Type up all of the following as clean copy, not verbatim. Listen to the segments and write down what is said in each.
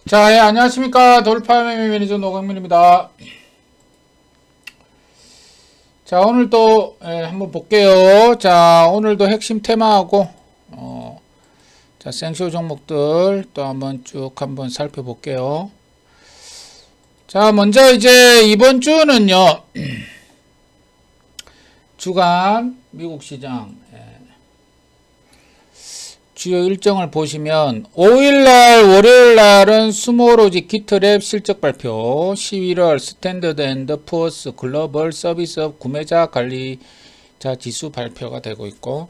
자, 예, 안녕하십니까. 돌파매매 매니저 노강민입니다. 자, 오늘도 한번 볼게요. 자, 오늘도 핵심 테마하고 자, 생쇼 종목들 또 한번 살펴볼게요. 자, 먼저 이제 이번 주는요. 주간 미국 시장 주요 일정을 보시면 5일날 월요일날은 스모로지 기트랩 실적 발표, 11월 스탠더드 앤드 푸어스 글로벌 서비스업 구매자 관리자 지수 발표가 되고 있고,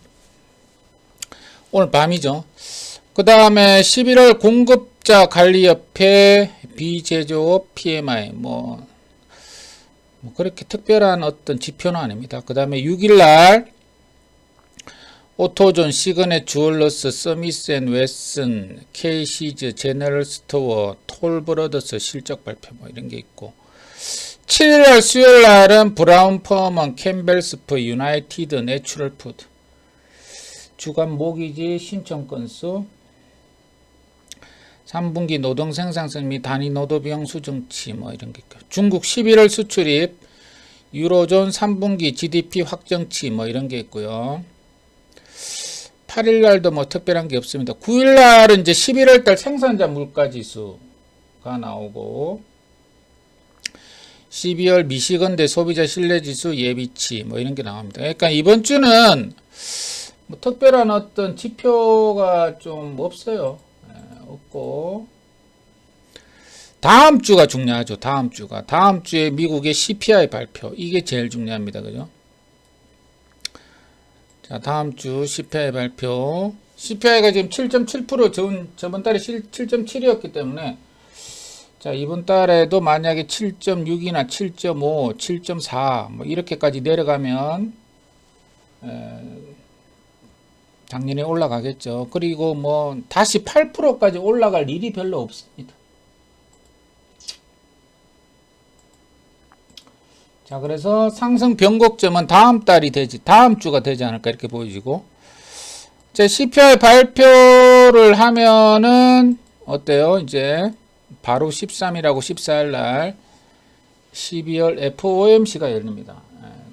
오늘 밤이죠. 그 다음에 11월 공급자 관리협회 비제조업 PMI 뭐 그렇게 특별한 어떤 지표는 아닙니다. 그 다음에 6일날 오토존, 시그넷, 주얼러스, 서미스 앤 웨슨, 케이시즈, 제너럴 스토어, 톨브러더스 실적 발표 뭐 이런 게 있고, 7일 수요일 날은 브라운 퍼먼, 캠벨스프, 유나이티드, 내추럴 푸드, 주간 모기지 신청 건수, 3분기 노동 생산성 및 단위 노동 비용 수정치 뭐 이런 게 있고, 중국 11월 수출입, 유로존 3분기 GDP 확정치 뭐 이런 게 있고요. 8일날도 뭐 특별한 게 없습니다. 9일날은 이제 11월달 생산자 물가지수가 나오고, 12월 미시건대 소비자 신뢰지수 예비치 뭐 이런 게 나옵니다. 그러니까 이번 주는 뭐 특별한 어떤 지표가 좀 없어요. 없고, 다음 주가 중요하죠. 다음 주에 미국의 CPI 발표, 이게 제일 중요합니다. 그죠? 자, 다음 주 CPI 발표. CPI가 지금 7.7%, 저번 달에 7.7이었기 때문에, 자, 이번 달에도 만약에 7.6이나 7.5, 7.4, 뭐, 이렇게까지 내려가면, 당연히 올라가겠죠. 그리고 뭐, 다시 8%까지 올라갈 일이 별로 없습니다. 자, 그래서 상승 변곡점은 다음 주가 되지 않을까 이렇게 보여지고, 자, CPI 발표를 하면은 어때요? 이제 바로 13일하고 14일 날 12월 FOMC가 열립니다.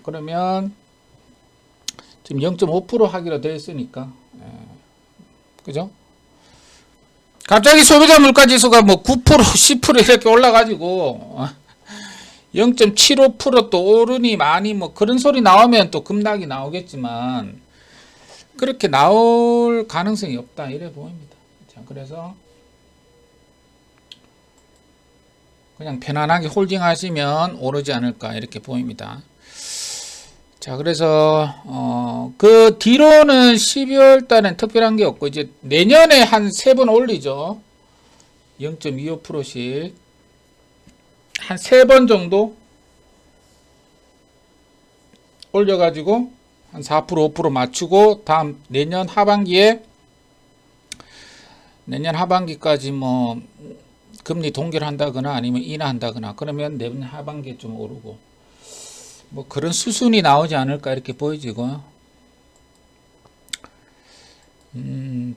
그러면 지금 0.5% 하기로 되어 있으니까, 그죠? 갑자기 소비자 물가 지수가 뭐 9%, 10% 이렇게 올라가지고 0.75%또 오르니 많이 뭐 그런 소리 나오면 또 급락이 나오겠지만, 그렇게 나올 가능성이 없다 이래 보입니다. 자, 그래서 그냥 편안하게 홀딩 하시면 오르지 않을까 이렇게 보입니다. 자, 그래서 그 뒤로는 12월 달엔 특별한 게 없고, 이제 내년에 한 3번 올리죠. 0.25%씩 한 3번 정도 올려가지고 한 4%, 5% 맞추고, 다음 내년 하반기까지 뭐 금리 동결한다거나 아니면 인하한다거나 그러면 내년 하반기에 좀 오르고, 뭐 그런 수순이 나오지 않을까 이렇게 보여지고요.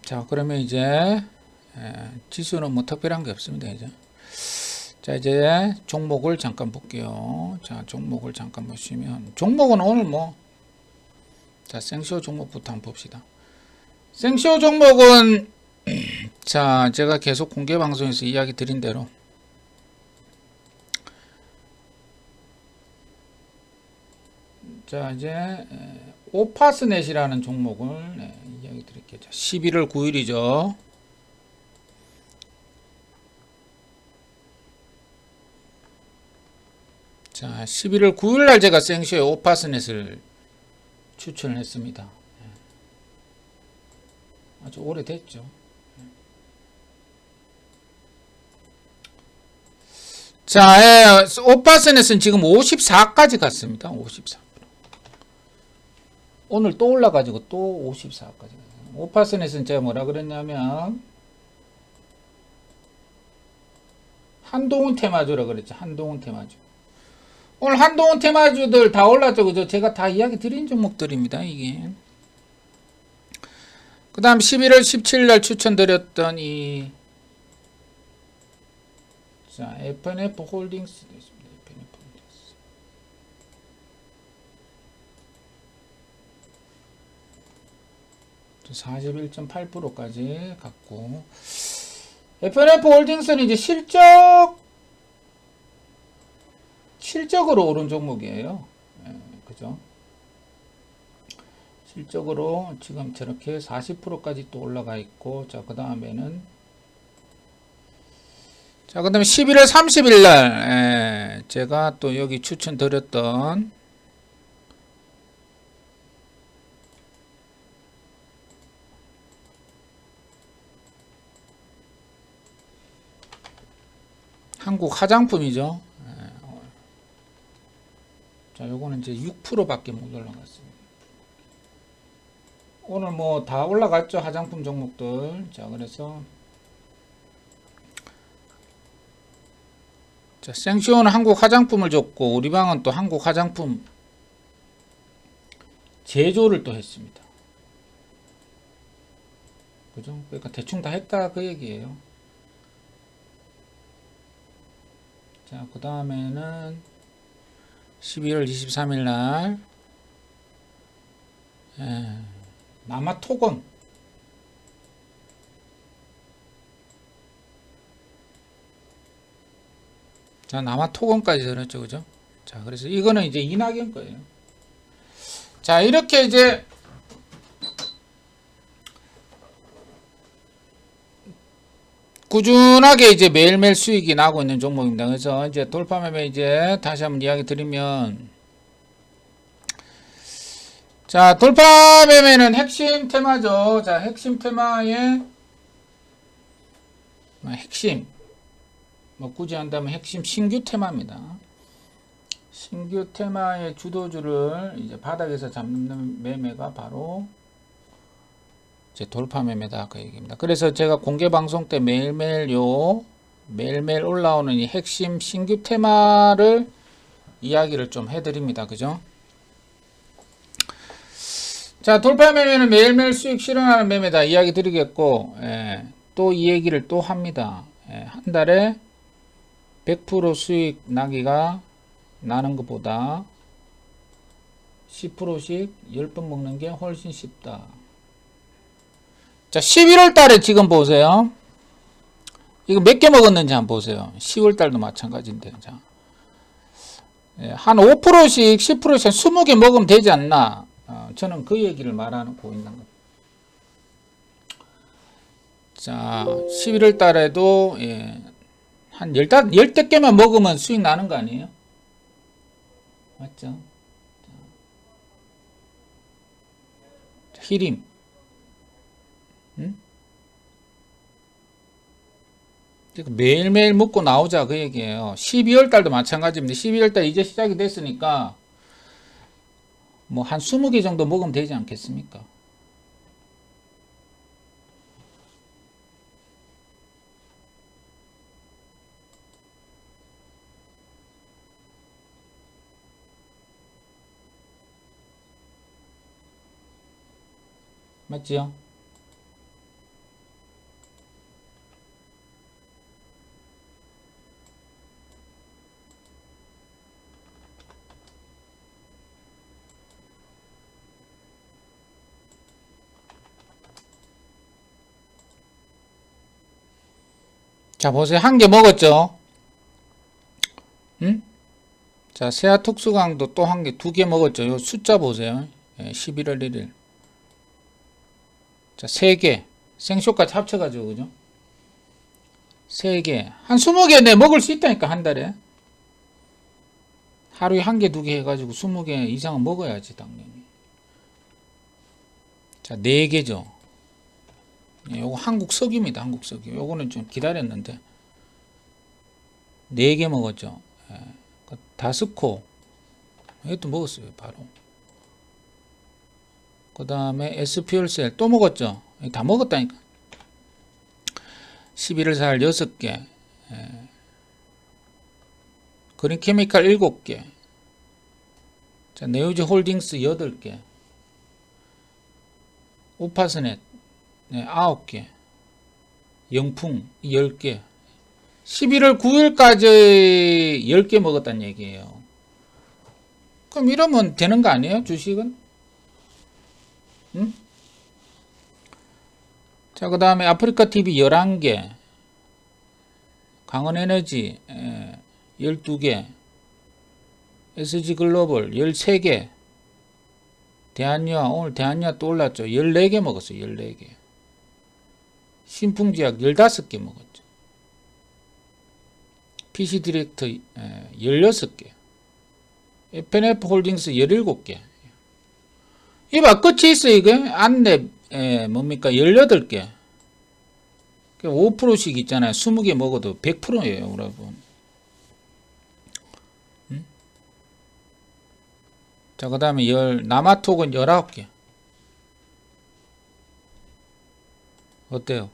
자, 그러면 이제 지수는 뭐 특별한 게 없습니다. 이제. 자, 이제 종목을 잠깐 볼게요. 자, 종목을 잠깐 보시면, 종목은 오늘 뭐, 자, 생쇼 종목부터 한번 봅시다. 생쇼 종목은 자, 제가 계속 공개 방송에서 이야기 드린 대로 자, 이제 오파스넷이라는 종목을 이야기 드릴게요. 11월 9일이죠. 자, 11월 9일 날 제가 생쇼에 오파스넷을 추천을 했습니다. 아주 오래됐죠. 자, 오파스넷은 지금 54까지 갔습니다. 54. 오늘 또 올라가지고 또 54까지 갔어요. 오파스넷은 제가 뭐라 그랬냐면, 한동훈 테마주라 그랬죠. 한동훈 테마주. 오늘 한동훈 테마주들 다 올랐죠. 그죠? 제가 다 이야기 드린 종목들입니다. 이게. 그 다음 11월 17일 날 추천드렸던 이 자, F&F 홀딩스도 있습니다. F&F 홀딩스. 41.8%까지 갔고, F&F 홀딩스는 이제 실적으로 오른 종목이에요. 예, 그죠? 실적으로 지금 저렇게 40%까지 또 올라가 있고, 자, 그 다음에는, 자, 그 다음에 11월 30일 날, 제가 또 여기 추천드렸던, 한국 화장품이죠. 자, 요거는 이제 6%밖에 못 올라갔습니다. 오늘 뭐 다 올라갔죠. 화장품 종목들. 자, 그래서 자, 생쇼는 한국 화장품을 줬고, 우리 방은 또 한국 화장품 제조를 또 했습니다. 그죠? 그러니까 대충 다 했다 그 얘기예요. 자, 그 다음에는 12월 23일 날 남아토건. 자, 남아토건까지 들었죠, 그죠? 자, 그래서 이거는 이제 이낙연 거예요. 자, 이렇게 이제 꾸준하게 이제 매일매일 수익이 나고 있는 종목입니다. 그래서 이제 돌파 매매 이제 다시 한번 이야기 드리면, 자, 돌파 매매는 핵심 테마죠. 자, 핵심 테마의 핵심, 뭐 굳이 한다면 핵심 신규 테마입니다. 신규 테마의 주도주를 이제 바닥에서 잡는 매매가 바로 이제 돌파 매매다 그 얘기입니다. 그래서 제가 공개 방송 때 매일매일 올라오는 이 핵심 신규 테마를 이야기를 좀 해드립니다. 그죠? 자, 돌파 매매는 매일매일 수익 실현하는 매매다 이야기 드리겠고, 또 이 얘기를 또 합니다. 한 달에 100% 수익 나는 것보다 10%씩 10번 먹는 게 훨씬 쉽다. 자, 11월 달에 지금 보세요. 이거 몇 개 먹었는지 한번 보세요. 10월 달도 마찬가지인데. 자, 한 5%씩 10%씩 20개 먹으면 되지 않나. 저는 그 얘기를 말하고 있는 겁니다. 자, 11월 달에도 한 10개만 먹으면 수익 나는 거 아니에요? 맞죠? 자, 히림. 응? 매일매일 먹고 나오자 그 얘기예요. 12월 달도 마찬가지입니다. 12월 달 이제 시작이 됐으니까 뭐 한 20개 정도 먹으면 되지 않겠습니까? 맞지요? 자, 보세요. 한 개 먹었죠? 응? 자, 세아특수강도 또 한 개, 2개 먹었죠? 요 숫자 보세요. 11월 1일. 자, 3개. 생쇼까지 합쳐가지고, 그죠? 3개. 한 20개 내 먹을 수 있다니까, 한 달에. 하루에 1개, 2개 해가지고 20개 이상은 먹어야지, 당연히. 자, 4개죠. 요거 한국석유입니다, 한국석유. 요거는 좀 기다렸는데. 4개 먹었죠. 다스코. 이것도 먹었어요, 바로. 그 다음에 SPL셀 또 먹었죠. 다 먹었다니까. 11월 4일 6개. 그린케미칼 7개. 자, 네오지 홀딩스 8개. 오파스넷 9개. 영풍 10개. 11월 9일까지 10개 먹었다는 얘기예요. 그럼 이러면 되는 거 아니에요? 주식은? 응? 자, 그 다음에 아프리카 TV 11개, 강원에너지 12개, SG글로벌 13개, 대한유화, 오늘 대한유화 또 올랐죠. 14개 먹었어요. 14개. 신풍지약 15개 먹었죠. PC디렉터 16개. FNF 홀딩스 17개. 이봐, 끝이 있어, 이게. 안내, 뭡니까? 18개. 5%씩 있잖아요. 20개 먹어도 100%예요, 여러분. 자, 그 다음에 남아톡은 19개. 어때요?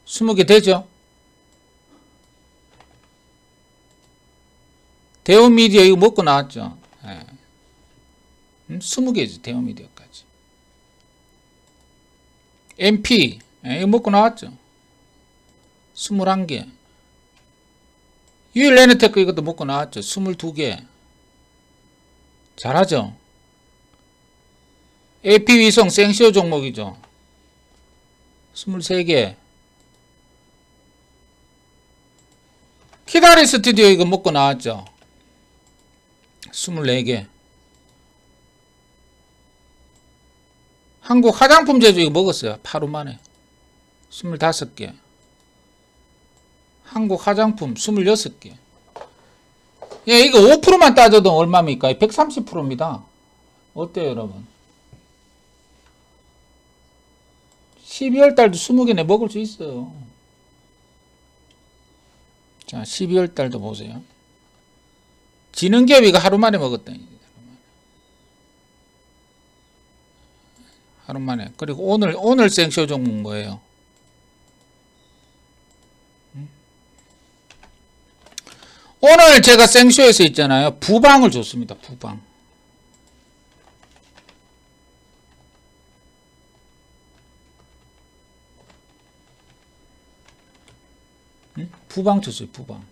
20개 되죠? 대우미디어 이거 먹고 나왔죠? 20개지, 대우미디어까지. MP, 이거 먹고 나왔죠? 21개. 유일레네테크 이것도 먹고 나왔죠? 22개. 잘하죠? AP위성 생쇼 종목이죠? 23개. 키다리 스튜디오 이거 먹고 나왔죠? 24개. 한국 화장품 제조 이거 먹었어요. 하루 만에. 25개. 한국 화장품 26개. 예, 이거 5%만 따져도 얼마입니까? 130%입니다. 어때요, 여러분? 12월 달도 20개 내 먹을 수 있어요. 자, 12월 달도 보세요. 지능기업 이거 하루 만에 먹었다. 하루 만에. 그리고 오늘 생쇼 종목 뭐예요? 오늘 제가 생쇼에서 있잖아요. 부방을 줬습니다. 부방. 부방 줬어요. 부방.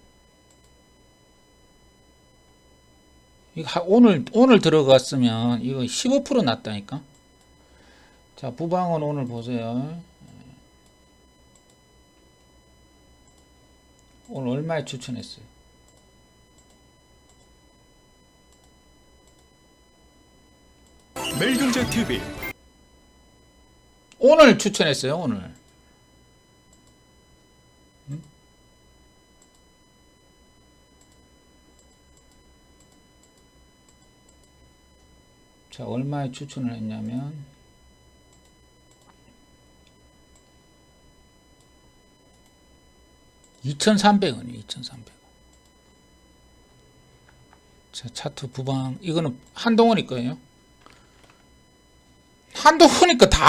이거 오늘 들어갔으면 이거 15% 났다니까. 자, 부방은 오늘 보세요. 오늘 얼마에 추천했어요? 매일경제TV 오늘 추천했어요. 오늘. 자, 얼마에 추천을 했냐면 2,300원이에요. 2,300원. 자, 차트 부방. 이거는 한동훈이 거예요. 한동훈이 거 다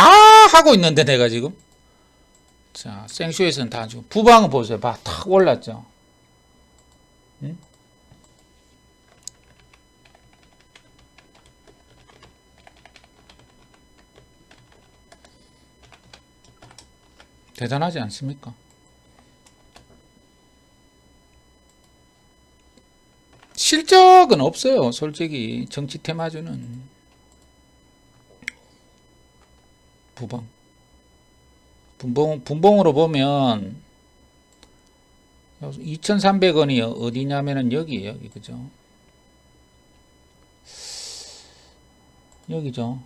하고 있는데 내가 지금. 자, 생쇼에서는 다 주고. 부방은 보세요. 봐, 탁 올랐죠. 응? 대단하지 않습니까? 실적은 없어요. 솔직히 정치 테마주는. 부방. 분봉으로 보면 2,300원이 어디냐면은 여기에요. 여기 그죠? 여기죠.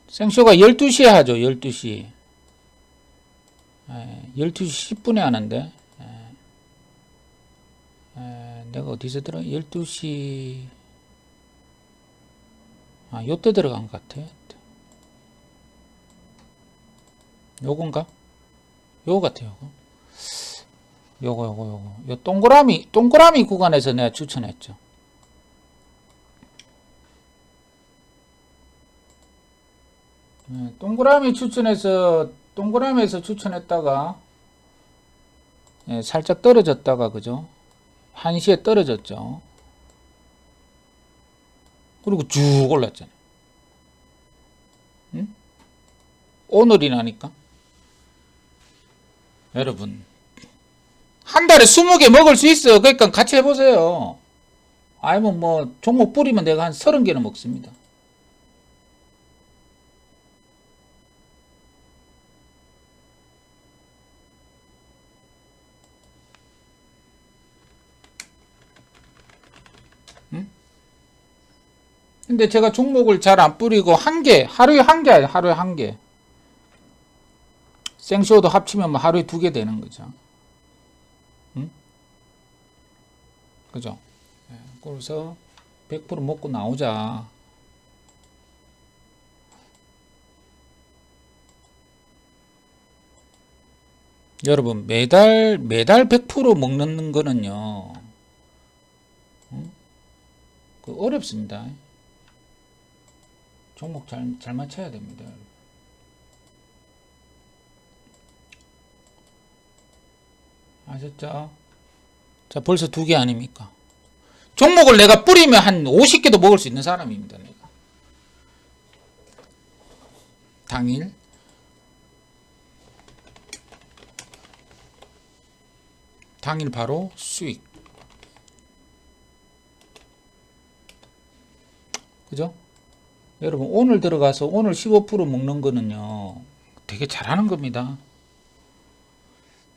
생쇼가 12시에 하죠. 12시. 12시 10분에 하는데 내가 어디서 들어? 12시 요때 들어간 것 같아. 요건가? 요거 같아요. 요거. 요 동그라미 구간에서 내가 추천했죠. 동그라미에서 추천했다가 살짝 떨어졌다가 그죠? 1시에 떨어졌죠. 그리고 쭉 올랐잖아요. 응? 오늘이나니까. 여러분, 한 달에 20개 먹을 수 있어. 그러니까 같이 해보세요. 아니면 뭐 종목 뿌리면 내가 한 30개는 먹습니다. 근데 제가 종목을 잘 안 뿌리고 하루에 한 개, 하루에 한 개. 생쇼도 합치면 뭐 하루에 2개 되는 거죠. 응? 그죠? 그래서 100% 먹고 나오자. 여러분, 매달 100% 먹는 거는요, 응? 그 어렵습니다. 종목 잘 맞춰야 됩니다. 아셨죠? 자, 벌써 2개 아닙니까? 종목을 내가 뿌리면 한 50개도 먹을 수 있는 사람입니다. 내가. 당일. 당일 바로 수익. 그죠? 여러분, 오늘 들어가서 오늘 15% 먹는 거는요, 되게 잘하는 겁니다.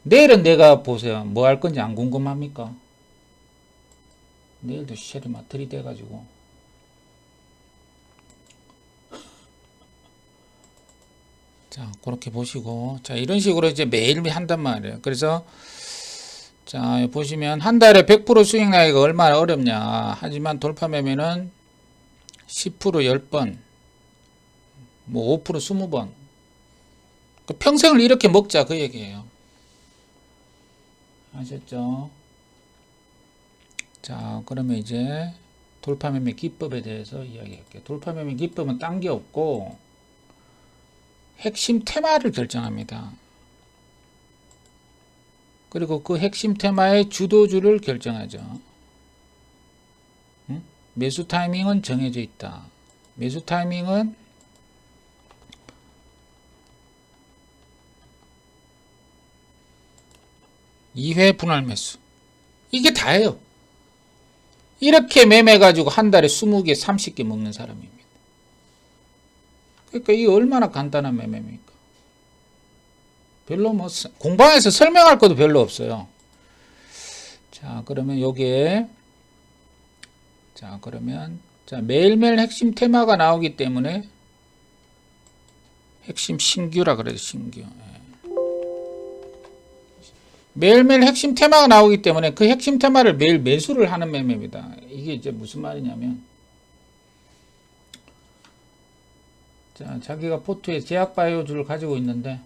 내일은 내가 보세요. 뭐 할 건지 안 궁금합니까? 내일도 쉘이 막 들이대가지고. 자, 그렇게 보시고. 자, 이런 식으로 이제 매일 한단 말이에요. 그래서, 자, 보시면 한 달에 100% 수익 나기가 얼마나 어렵냐. 하지만 돌파 매매는 10% 10번, 뭐 5% 20번. 평생을 이렇게 먹자. 그 얘기예요. 아셨죠? 자, 그러면 이제 돌파매매 기법에 대해서 이야기할게요. 돌파매매 기법은 딴 게 없고 핵심 테마를 결정합니다. 그리고 그 핵심 테마의 주도주를 결정하죠. 응? 매수 타이밍은 정해져 있다. 매수 타이밍은 (2회) 분할 매수. 이게 다예요. 이렇게 매매 가지고 한 달에 20개, 30개 먹는 사람입니다. 그러니까 이게 얼마나 간단한 매매입니까? 별로 뭐 공방에서 설명할 것도 별로 없어요. 자, 그러면 요게 자, 그러면 자, 매일매일 핵심 테마가 나오기 때문에 핵심 신규라 그래요. 신규. 매일매일 핵심 테마가 나오기 때문에 그 핵심 테마를 매일 매수를 하는 매매입니다. 이게 이제 무슨 말이냐면, 자, 자기가 포트에 제약바이오주를 가지고 있는데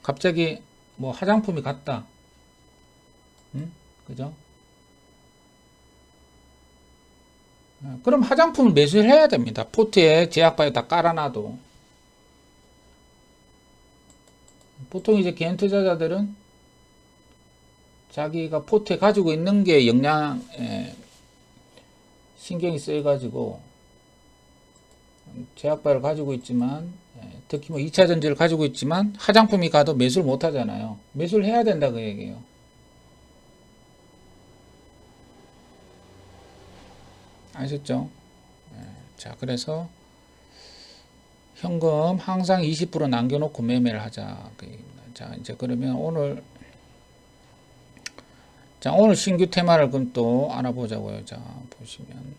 갑자기 뭐 화장품이 같다. 응? 그죠? 그럼 화장품을 매수를 해야 됩니다. 포트에 제약바이오 다 깔아놔도. 보통 이제 개인 투자자들은 자기가 포트에 가지고 있는 게 신경이 쓰여가지고 제약바를 가지고 있지만, 특히 뭐 2차 전지를 가지고 있지만 화장품이 가도 매수를 못 하잖아요. 매수를 해야 된다 그 얘기예요. 아셨죠? 자, 그래서 현금 항상 20% 남겨놓고 매매를 하자 그 얘기입니다. 자, 이제 그러면 오늘 신규 테마를 그럼 또 알아보자고요. 자, 보시면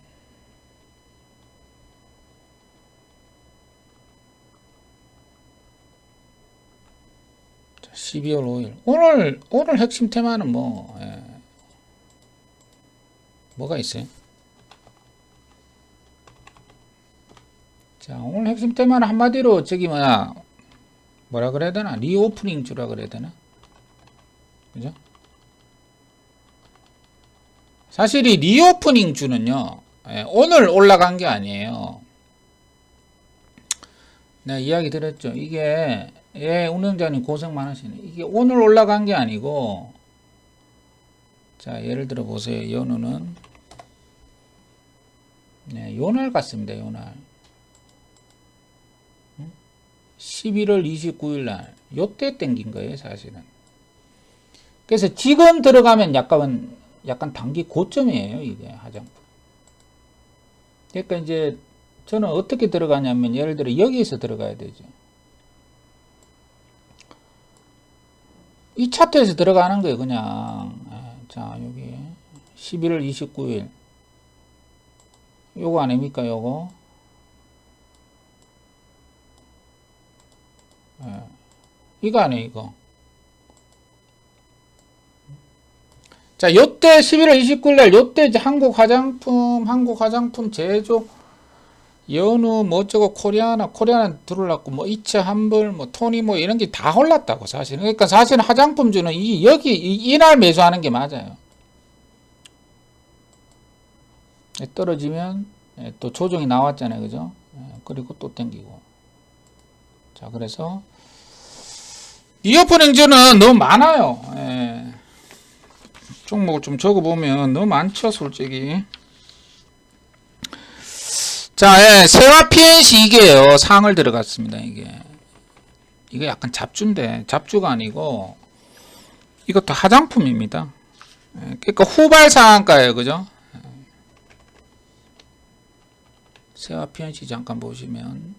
자, 12월 5일 오늘 핵심 테마는 뭐가 있어요? 자, 오늘 핵심 테마는 한마디로 저기 뭐라 그래야 되나? 리오프닝 주라 그래야 되나? 그죠? 사실 이 리오프닝 주는요, 오늘 올라간 게 아니에요. 내가 이야기 드렸죠. 이게, 운영자님 고생 많으시네. 이게 오늘 올라간 게 아니고, 자, 예를 들어 보세요. 연우는, 요날 같습니다. 요날. 11월 29일 날, 요때 땡긴 거예요, 사실은. 그래서 지금 들어가면 약간 단기 고점이에요, 이게 화장품. 그러니까 이제 저는 어떻게 들어가냐면 예를 들어 여기에서 들어가야 되죠. 이 차트에서 들어가는 거예요, 그냥. 자, 여기 11월 29일 요거 아닙니까, 요거? 이거 아니에요, 이거. 자, 요때 11월 29일 날 요때 이제 한국 화장품 제조 연우 뭐 어쩌고 코리아나 들어올랐고 뭐 이차 한불 뭐 토니 뭐 이런 게 다 올랐다고 사실은. 그러니까 사실은 화장품주는 이날 매수하는 게 맞아요. 떨어지면 또 조정이 나왔잖아요, 그죠? 그리고 또 땡기고. 자, 그래서 이어폰 행주는 너무 많아요. 종목을 좀 적어보면 너무 많죠, 솔직히. 자, 세화 PNC 이게요, 상을 들어갔습니다, 이게 약간 잡주인데, 잡주가 아니고, 이것도 화장품입니다. 그러니까 후발 상한가예요, 그죠? 세화 PNC 잠깐 보시면,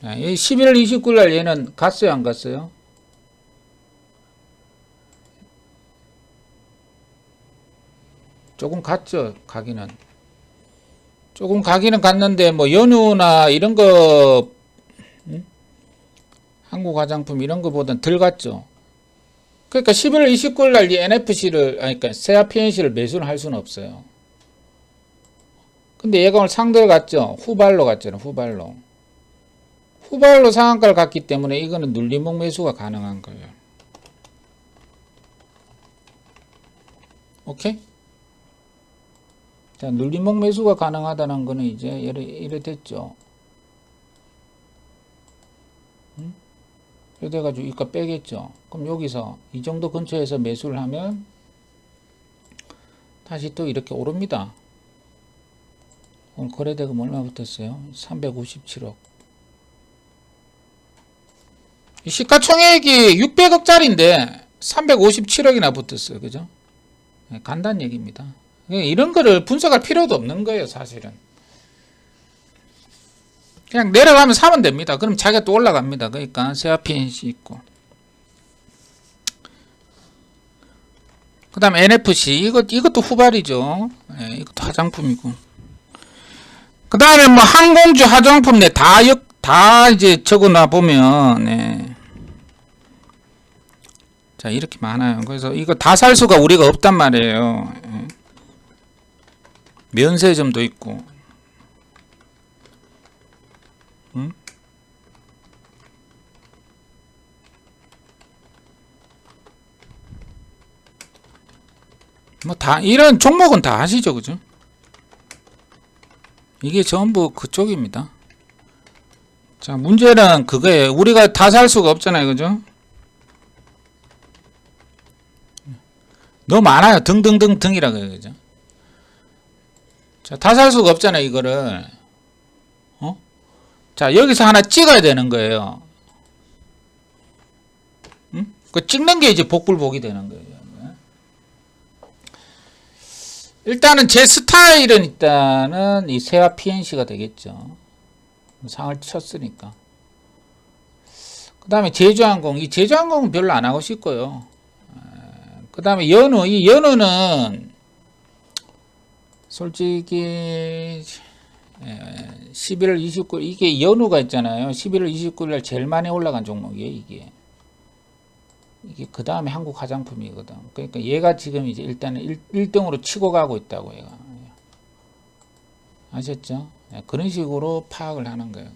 11월 29일 날 얘는 갔어요, 안 갔어요? 조금 갔죠, 가기는. 조금 가기는 갔는데, 뭐, 연우나 이런 거, 한국 화장품 이런 거보단 덜 갔죠. 그러니까 11월 29일 날 이 NFC를, 그러니까 세아 PNC를 매수를 할 수는 없어요. 근데 얘가 오늘 상대를 갔죠. 후발로 갔잖아요, 후발로. 후발로 상한가를 갔기 때문에 이거는 눌림목 매수가 가능한 거예요. 오케이? 자, 눌림목 매수가 가능하다는 거는 이제 이래 됐죠. 이래 돼가지고 이거 빼겠죠. 그럼 여기서 이 정도 근처에서 매수를 하면 다시 또 이렇게 오릅니다. 오늘 거래대금 얼마 붙었어요? 357억. 이 시가총액이 600억짜리인데 357억이나 붙었어요. 그죠? 간단 얘기입니다. 이런 거를 분석할 필요도 없는 거예요, 사실은. 그냥 내려가면 사면 됩니다. 그럼 자기가 또 올라갑니다. 그러니까 세아 PNC 있고. 그 다음 NFC 이것도 후발이죠. 이것도 화장품이고. 그 다음에 뭐 항공주 화장품 다 이제 적어놔 보면 자, 이렇게 많아요. 그래서 이거 다 살 수가 우리가 없단 말이에요. 면세점도 있고. 뭐 다 이런 종목은 다 아시죠, 그죠? 이게 전부 그쪽입니다. 자, 문제는 그거예요. 우리가 다 살 수가 없잖아요, 그죠? 너무 많아요. 등등등등이라고 해요, 그죠? 자, 다 살 수가 없잖아요, 이거를. 자, 여기서 하나 찍어야 되는 거예요. 그 찍는 게 이제 복불복이 되는 거예요. 일단은 제 스타일은 일단은 이 세화 PNC가 되겠죠. 상을 쳤으니까. 그 다음에 제주항공. 이 제주항공은 별로 안 하고 싶고요. 그 다음에 연우. 이 연우는 솔직히 11월 29일 이게 연우가 있잖아요. 11월 29일 날 제일 많이 올라간 종목이에요, 이게 그 다음에 한국 화장품이거든. 그러니까 얘가 지금 이제 일단은 1등으로 치고 가고 있다고 얘가. 아셨죠? 그런 식으로 파악을 하는 거예요.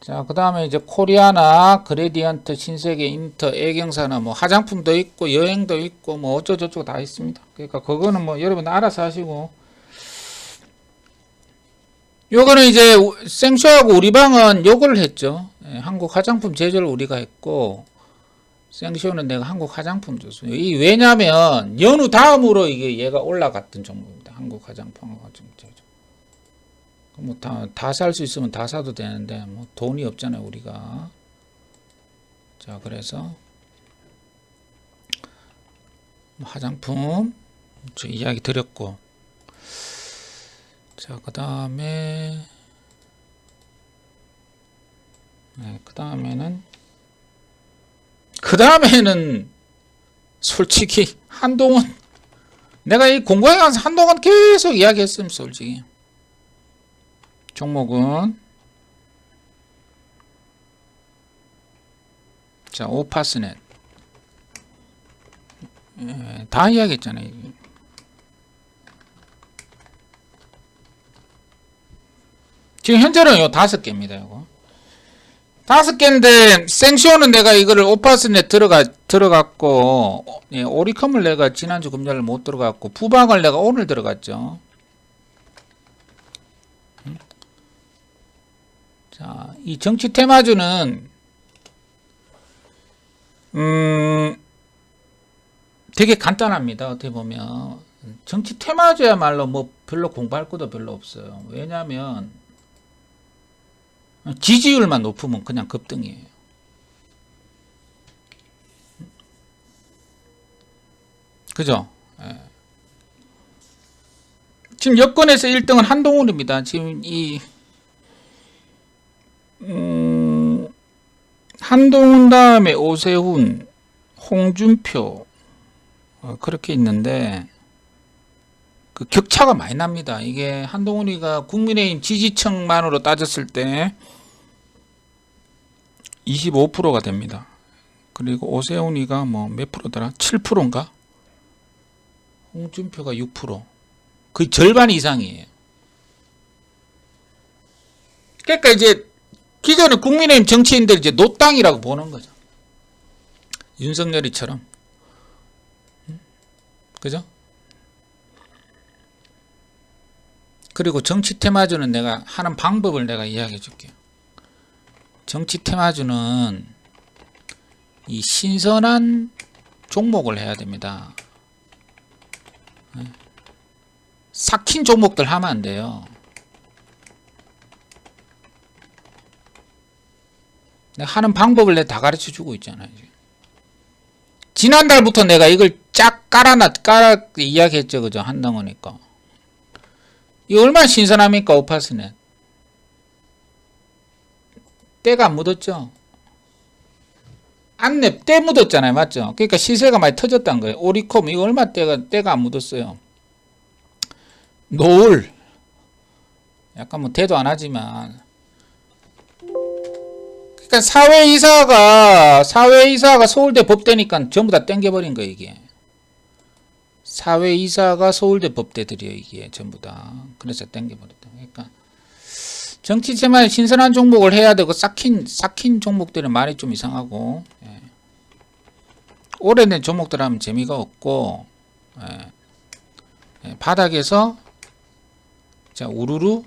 자, 그 다음에 이제 코리아나 그레디언트, 신세계, 인터, 애경사나 뭐 화장품도 있고 여행도 있고 뭐 어쩌고저쩌고 다 있습니다. 그러니까 그거는 뭐 여러분 알아서 하시고. 요거는 이제 생쇼하고 우리방은 요걸 했죠. 한국 화장품 제조를 우리가 했고, 생쇼는 내가 한국 화장품 줬어요. 왜냐면 연후 다음으로 이게 얘가 올라갔던 종목입니다. 한국 화장품 제조. 뭐 다 살 수 있으면 다 사도 되는데 뭐 돈이 없잖아요, 우리가. 자, 그래서 화장품 저 이야기 드렸고, 자, 그 다음에 그 다음에는 솔직히 한동훈, 내가 이 공부에 가서 한동훈 계속 이야기했음. 솔직히 종목은 자, 오파스넷 다 이야기했잖아요. 지금 현재는 요 5개입니다. 요거 5개인데 생쇼는 내가 이거를 오파스넷 들어갔고, 예, 오리컴을 내가 지난주 금요일 못 들어갔고, 부방을 내가 오늘 들어갔죠. 자, 이 정치 테마주는 되게 간단합니다. 어떻게 보면 정치 테마주야말로 뭐 별로 공부할 것도 별로 없어요. 왜냐하면 지지율만 높으면 그냥 급등이에요. 그죠? 예. 지금 여권에서 1등은 한동훈입니다. 지금 이 한동훈 다음에 오세훈, 홍준표 그렇게 있는데 그 격차가 많이 납니다. 이게 한동훈이가 국민의힘 지지층만으로 따졌을 때 25%가 됩니다. 그리고 오세훈이가 뭐 몇 프로더라? 7%인가? 홍준표가 6%. 거의 절반 이상이에요. 그러니까 이제 기존의 국민의힘 정치인들 이제 노땅이라고 보는 거죠. 윤석열이처럼. 그죠? 그리고 정치 테마주는 내가 하는 방법을 내가 이야기해 줄게요. 정치 테마주는 이 신선한 종목을 해야 됩니다. 삭힌 종목들 하면 안 돼요. 내가 하는 방법을 내가 다 가르쳐 주고 있잖아요. 지난달부터 내가 이걸 쫙 깔아 이야기했죠. 그죠? 한동훈이니까. 이 얼마나 신선합니까? 오파스넷. 때가 안 묻었죠? 안내 때 묻었잖아요. 맞죠? 그러니까 시세가 많이 터졌다는 거예요. 오리콤 이거 얼마 때가 안 묻었어요. 노을 약간 뭐 대도 안 하지만, 그러니까 사회이사가 서울대 법대니까 전부 다 땡겨버린 거예요. 이게 사회이사가 서울대 법대들이에요. 이게 전부 다. 그래서 땡겨버렸다. 그러니까 정치 테마에 신선한 종목을 해야 되고, 삭힌 종목들은 말이 좀 이상하고, 예. 오래된 종목들 하면 재미가 없고, 예. 예. 바닥에서 자, 우르르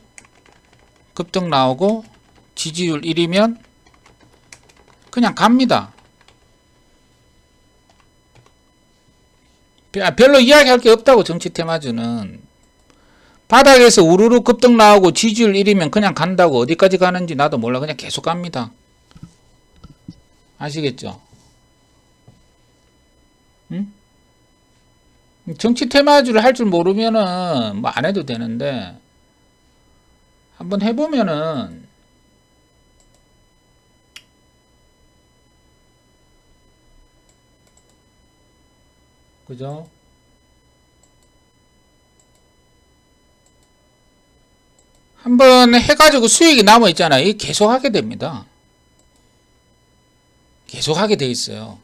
급등 나오고 지지율 1이면 그냥 갑니다. 별로 이야기할 게 없다고. 정치 테마주는 바닥에서 우르르 급등 나오고 지지율 1이면 그냥 간다고. 어디까지 가는지 나도 몰라. 그냥 계속 갑니다. 아시겠죠? 응? 정치 테마주를 할 줄 모르면은 뭐 안 해도 되는데, 한번 해보면은 그죠? 한번 해가지고 수익이 남아 있잖아요. 이게 계속 하게 됩니다. 계속 하게 돼 있어요.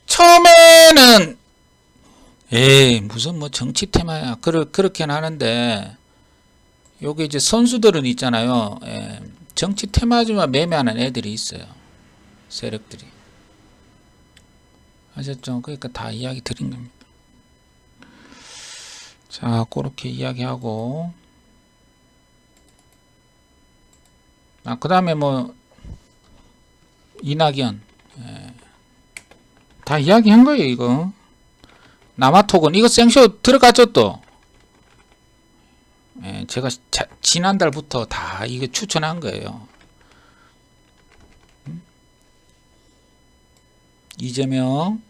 처음에는 에이 무슨 뭐 정치 테마야 그렇게는 하는데, 요게 이제 선수들은 있잖아요. 예, 정치 테마주만 매매하는 애들이 있어요. 세력들이. 아셨죠? 그러니까 다 이야기 드린 겁니다. 자, 그렇게 이야기하고, 그 다음에 뭐 이낙연, 예, 다 이야기한 거예요. 이거 남아토건 이거 생쇼 들어갔죠 또. 예, 제가 지난달부터 다 이거 추천한 거예요. 이재명.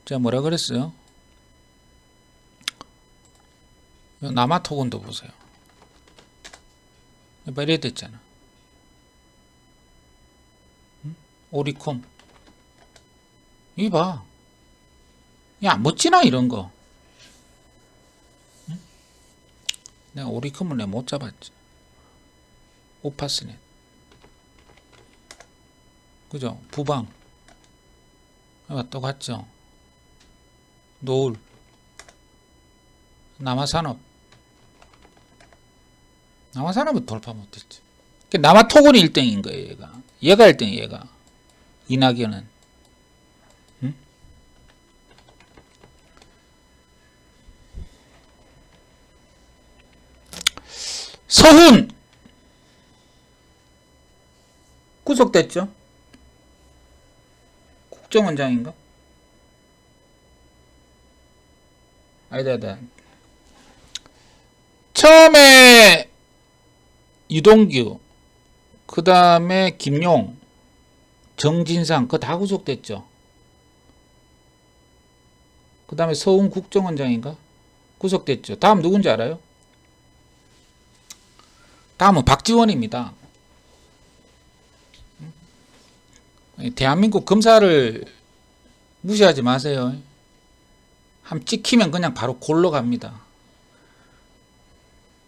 제가 뭐라 그랬어요? 남아토건도 보세요. 이래 됐잖아. 오리콤. 이봐. 야, 멋지나 이런 거. 내가 오리콤을 내가 못 잡았지. 오파스넷. 그죠? 부방. 똑같죠? 노을. 남아산업. 남아산업은 돌파 못했지. 남아토건이 1등인 거예요, 얘가. 얘가 1등, 얘가. 이낙연은. 응? 서훈! 구속됐죠? 국정원장인가? 아니다. 처음에 유동규, 그 다음에 김용, 정진상, 그거 다 구속됐죠. 그 다음에 서훈 국정원장인가? 구속됐죠. 다음 누군지 알아요? 다음은 박지원입니다. 대한민국 검사를 무시하지 마세요. 함 찍히면 그냥 바로 골로 갑니다.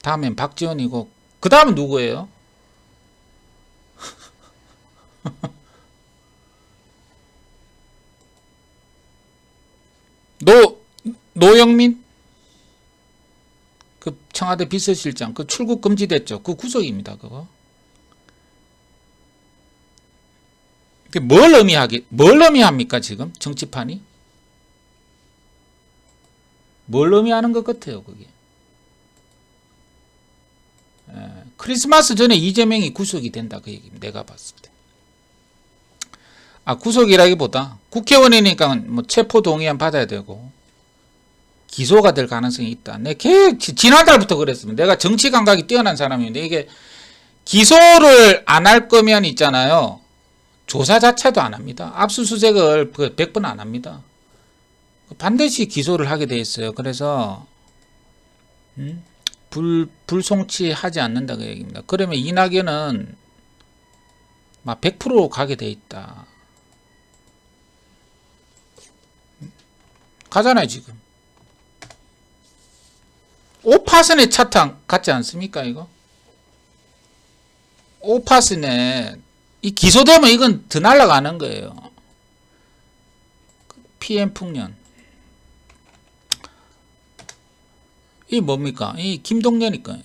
다음엔 박지원이고, 그 다음은 누구예요? 노영민? 그 청와대 비서실장, 그 출국 금지됐죠. 그 구속입니다, 그거. 뭘 의미합니까, 지금? 정치판이? 뭘 의미하는 것 같아요, 그게. 크리스마스 전에 이재명이 구속이 된다, 그 얘기입니다. 내가 봤을 때. 구속이라기보다 국회의원이니까 뭐 체포 동의안 받아야 되고, 기소가 될 가능성이 있다. 지난달부터 그랬습니다. 내가 정치 감각이 뛰어난 사람인데, 이게 기소를 안 할 거면 있잖아요. 조사 자체도 안 합니다. 압수수색을 100번 안 합니다. 반드시 기소를 하게 돼 있어요. 그래서 불송치하지 않는다 그 얘기입니다. 그러면 이낙연은 막 100% 가게 돼 있다. 가잖아요 지금. 오파스넷 차탕 같지 않습니까 이거? 오파스넷 이 기소되면 이건 더 날아가는 거예요. PM 풍년. 이 뭡니까? 이 김동연이니까.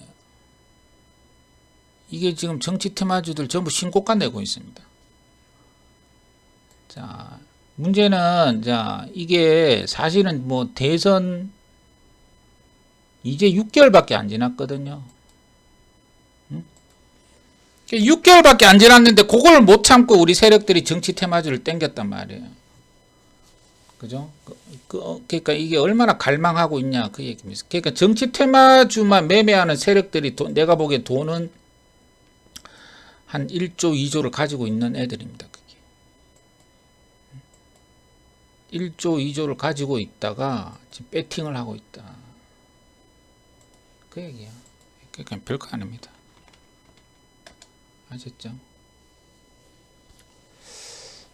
이게 지금 정치 테마주들 전부 신고가 내고 있습니다. 자, 문제는 이게 사실은 뭐 대선 이제 6개월밖에 안 지났거든요. 6개월밖에 안 지났는데 그걸 못 참고 우리 세력들이 정치 테마주를 땡겼단 말이에요. 그죠? 그러니까 이게 얼마나 갈망하고 있냐 그 얘기입니다. 그러니까 정치 테마주만 매매하는 세력들이 내가 보기에 돈은 한 1조, 2조를 가지고 있는 애들입니다. 그게. 1조, 2조를 가지고 있다가 지금 배팅을 하고 있다. 그 얘기야. 그러니까 별거 아닙니다. 아셨죠?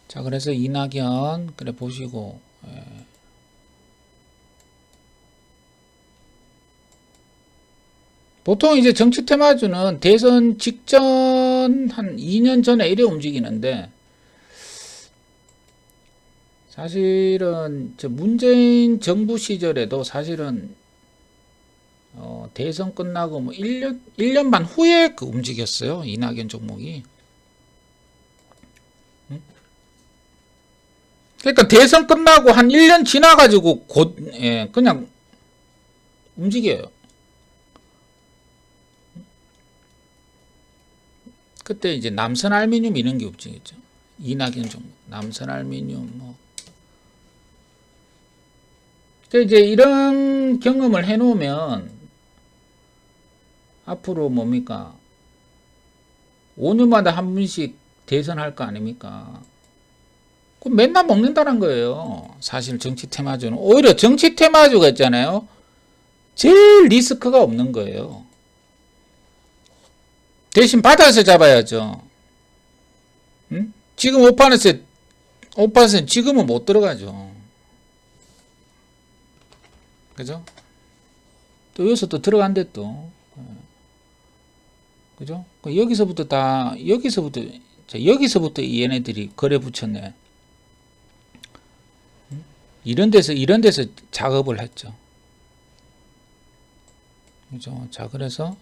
자, 그래서 이낙연 그래 보시고 보통 이제 정치 테마주는 대선 직전 한 2년 전에 이래 움직이는데 사실은 문재인 정부 시절에도 사실은 대선 끝나고 뭐 1년 반 후에 움직였어요. 이낙연 종목이. 그러니까 대선 끝나고 한 1년 지나가지고 그냥 움직여요. 그때 이제 남선 알미늄 이런 게 움직였죠. 이낙연 종목, 남선 알미늄 뭐. 이제 이런 경험을 해놓으면 앞으로 뭡니까? 5년마다 한 번씩 대선할 거 아닙니까? 그 맨날 먹는다는 거예요. 사실 정치 테마주는 오히려 정치 테마주가 있잖아요. 제일 리스크가 없는 거예요. 대신 바닥에서 잡아야죠. 응? 지금 5%, 지금은 못 들어가죠. 그죠? 또 여기서 또 들어간대 또. 그죠? 여기서부터 얘네들이 거래 붙였네. 이런 데서 작업을 했죠. 그죠? 자, 그래서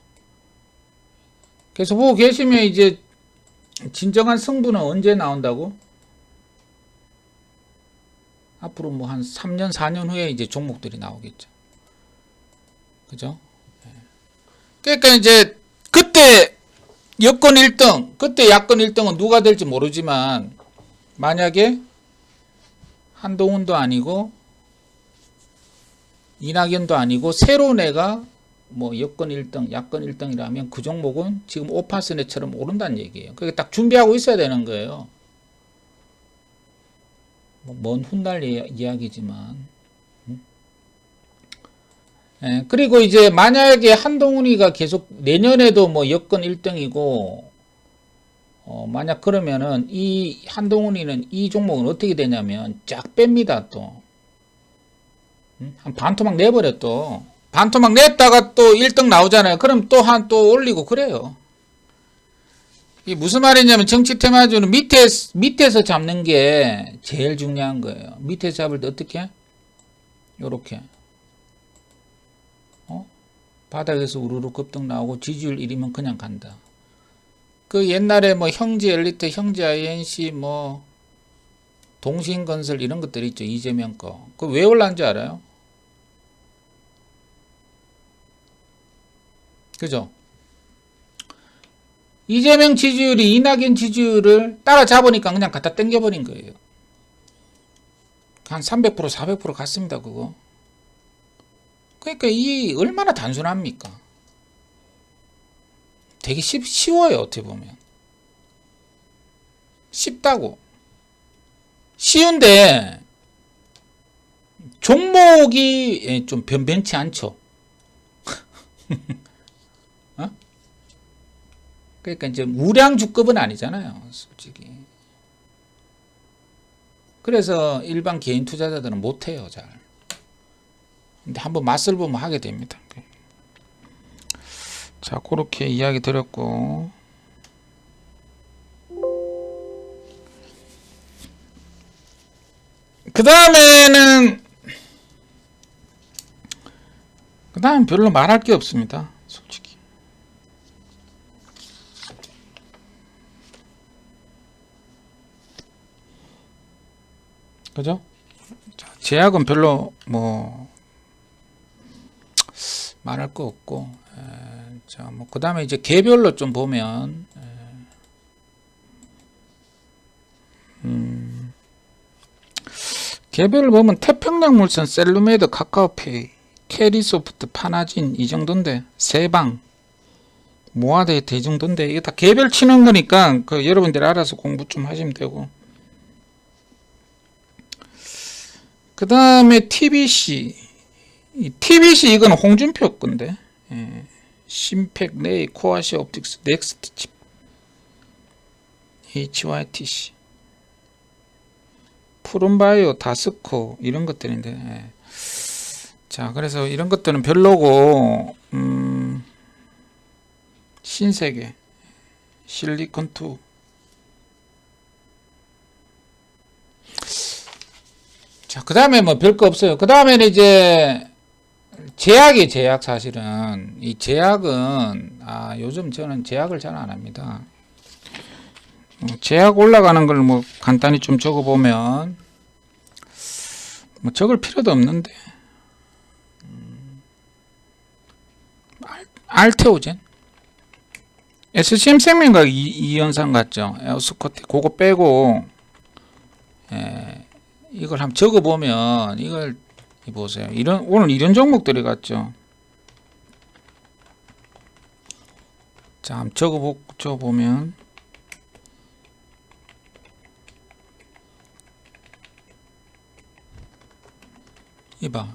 계속 보고 계시면 이제 진정한 승부는 언제 나온다고? 앞으로 뭐 한 3년, 4년 후에 이제 종목들이 나오겠죠. 그죠? 그러니까 이제 그때 여권 1등, 그때 야권 1등은 누가 될지 모르지만 만약에 한동훈도 아니고 이낙연도 아니고 새로운 애가 뭐 여권 1등, 야권 1등이라면 그 종목은 지금 5%처럼 오른다는 얘기예요. 그게 딱 준비하고 있어야 되는 거예요. 먼 훗날 이야기지만. 그리고 이제 만약에 한동훈이가 계속 내년에도 뭐 여권 1등이고 만약 그러면은 이 한동훈이는 이 종목은 어떻게 되냐면 쫙 뺍니다. 또 한 반토막 내버려. 또 반토막 냈다가 또 1등 나오잖아요. 그럼 또 올리고 그래요. 이게 무슨 말이냐면 정치 테마주는 밑에서 잡는 게 제일 중요한 거예요. 밑에서 잡을 때 어떻게? 요렇게 바닥에서 우르르 급등 나오고 지지율 1이면 그냥 간다. 그 옛날에 뭐 형제 엘리트, 형제 INC, 뭐 동신건설 이런 것들 있죠. 이재명 거. 그 왜 올랐는지 알아요? 그죠? 이재명 지지율이 이낙연 지지율을 따라잡으니까 그냥 갖다 당겨버린 거예요. 한 300%, 400% 갔습니다. 그거. 그러니까 이 얼마나 단순합니까? 되게 쉬워요. 어떻게 보면. 쉽다고. 쉬운데 종목이 좀 변변치 않죠. 어? 그러니까 이제 우량주급은 아니잖아요. 솔직히. 그래서 일반 개인 투자자들은 못해요. 잘. 근데 한번 맛을 보면 하게 됩니다. 자, 그렇게 이야기 드렸고, 그 다음은 별로 말할 게 없습니다. 솔직히. 그죠? 자, 제약은 별로 뭐 말할 거 없고, 자, 뭐 그 다음에 이제 개별로 좀 보면, 개별을 보면 태평양물산, 셀루메이드, 카카오페이, 캐리소프트, 파나진 이 정도인데, 세방, 모아데이트 이 정도인데, 이게 다 개별 치는 거니까 그 여러분들이 알아서 공부 좀 하시면 되고. 그 다음에 TBC 이건 홍준표 건데, 심팩, 레이, 코아시, 옵틱스, 넥스트 칩, HYTC, 푸른바이오, 다스코 이런 것들인데, 자, 그래서 이런 것들은 별로고, 신세계, 실리콘2, 자, 그 다음에 뭐 별 거 없어요. 그 다음에는 이제 제약이 제약. 사실은 이 제약은 요즘 저는 제약을 잘 안 합니다. 제약 올라가는 걸 뭐 간단히 좀 적어 보면 뭐 적을 필요도 없는데, 알테오젠, SCM 생명과 이현상 같죠. 에어스코트 그거 빼고, 이걸 한번 적어 보면 이걸 보세요. 오늘 이런 종목들이 같죠. 자, 한번 적어보면 이봐.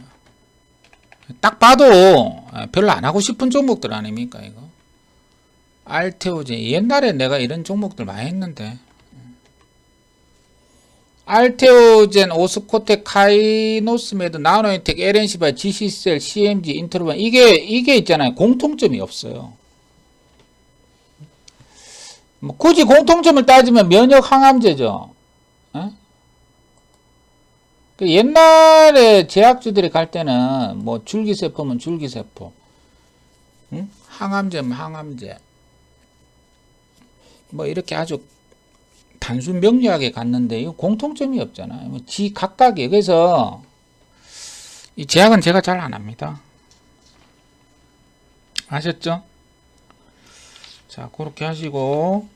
딱 봐도 별로 안 하고 싶은 종목들 아닙니까, 이거? 알테오젠. 옛날에 내가 이런 종목들 많이 했는데. 알테오젠, 오스코텍, 카이노스메드, 나노인텍, LNC바, GC셀, CMG, 인터로반. 이게 있잖아요. 공통점이 없어요. 뭐 굳이 공통점을 따지면 면역 항암제죠. 어? 그 옛날에 제약주들이 갈 때는 뭐 줄기세포면 줄기세포, 응? 항암제면 항암제, 뭐 이렇게 아주 단순 명료하게 갔는데 이거 공통점이 없잖아요. 뭐 지 각각이. 그래서 이 제약은 제가 잘 안 합니다. 아셨죠? 자, 그렇게 하시고,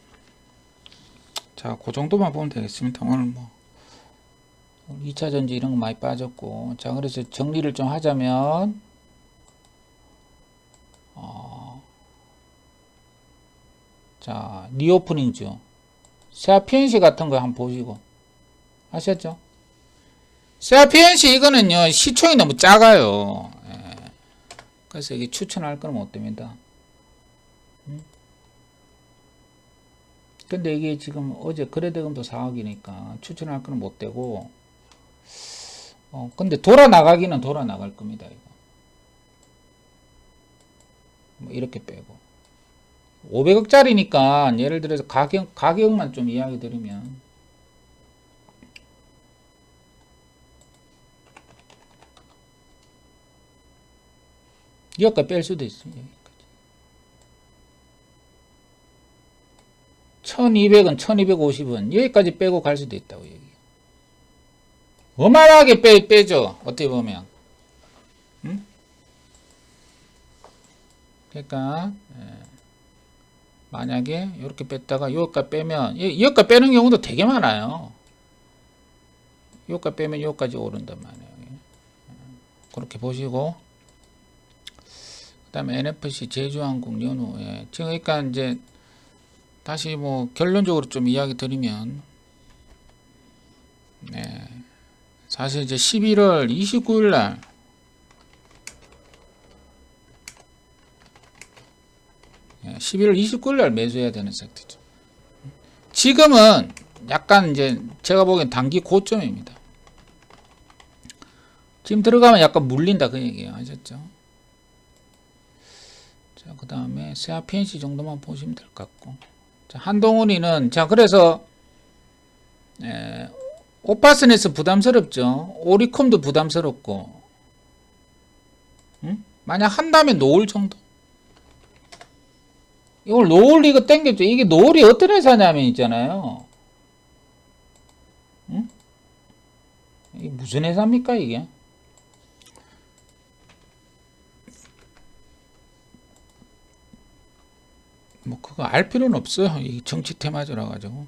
자, 그 정도만 보면 되겠습니다. 오늘 뭐 2차 전지 이런 거 많이 빠졌고, 자, 그래서 정리를 좀 하자면, 자, 리오프닝주, 세아피엔시 같은 거 한번 보시고, 아셨죠? 세아피엔시 이거는요, 시총이 너무 작아요. 예. 그래서 이게 추천할 건 못 됩니다. 근데 이게 지금 어제 거래대금도 4억이니까 추천할 건 못 되고, 근데 돌아 나가기는 돌아 나갈 겁니다, 이거. 뭐 이렇게 빼고. 500억짜리니까 예를 들어서 가격만 좀 이야기 드리면, 여기까지 뺄 수도 있어요. 1200원, 1250원, 여기까지 빼고 갈 수도 있다고 얘기해요. 어마어마하게 빼죠. 어떻게 보면. 응? 그러니까, 만약에 이렇게 뺐다가 여기까지 빼면, 여기까지 빼는 경우도 되게 많아요. 여기까지 빼면 여기까지 오른단 말이에요. 그렇게 보시고, 그 다음에 NFC, 제주항공, 연우, 지금 그러니까 이제, 다시 뭐 결론적으로 좀 이야기 드리면, 사실 이제 11월 29일 날 예, 11월 29일 날 매수해야 되는 상태죠. 지금은 약간 이제 제가 보기엔 단기 고점입니다. 지금 들어가면 약간 물린다 그 얘기예요. 아셨죠? 자, 그 다음에 세아피엔시 정도만 보시면 될 것 같고, 자, 한동훈이는, 자, 그래서 오파스네스 부담스럽죠. 오리콤도 부담스럽고, 응? 만약 한다면 노을 정도. 이걸 노을 이거 땡겼죠. 이게 노을이 어떤 회사냐면 있잖아요. 응? 이게 무슨 회사입니까 이게? 뭐 그거 알 필요는 없어요. 이 정치 테마주라 가지고.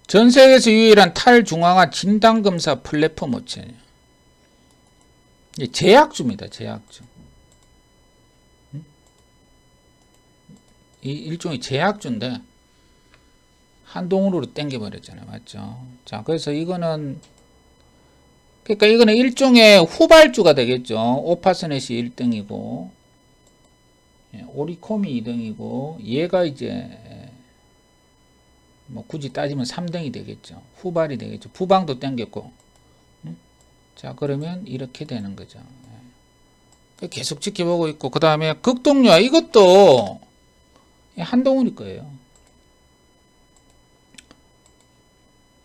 전 세계에서 유일한 탈중앙화 진단검사 플랫폼 업체예요. 제약주입니다. 제약주. 이 일종의 제약주인데 한동으로 땡겨버렸잖아요. 맞죠? 자, 그래서 이거는 그러니까 이거는 일종의 후발주가 되겠죠. 오파스넷이 1등이고 오리콤이 2등이고 얘가 이제 뭐 굳이 따지면 3등이 되겠죠. 후발이 되겠죠. 부방도 땡겼고. 자, 그러면 이렇게 되는 거죠. 계속 지켜보고 있고, 그 다음에 극동유화 이것도 한동훈이 거예요.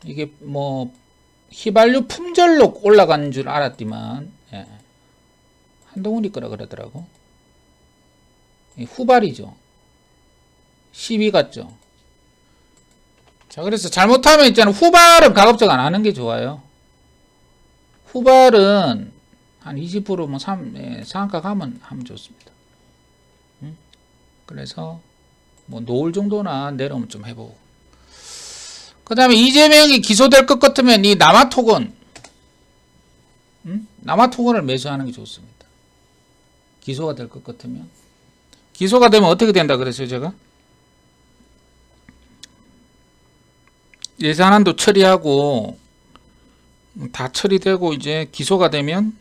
이게 뭐 휘발유 품절로 올라가는 줄 알았지만 한동훈이 거라 그러더라고. 후발이죠. 시비 같죠. 자, 그래서 잘못하면 있잖아. 후발은 가급적 안 하는 게 좋아요. 후발은 한 20%뭐 상한가 가면 하면 좋습니다. 그래서 뭐 노을 정도나 내려오면 좀 해보고. 그 다음에 이재명이 기소될 것 같으면 이 남아토건, 남아토건을 매수하는 게 좋습니다. 기소가 될 것 같으면. 기소가 되면 어떻게 된다 그랬어요 제가? 예산안도 처리하고 다 처리되고 이제 기소가 되면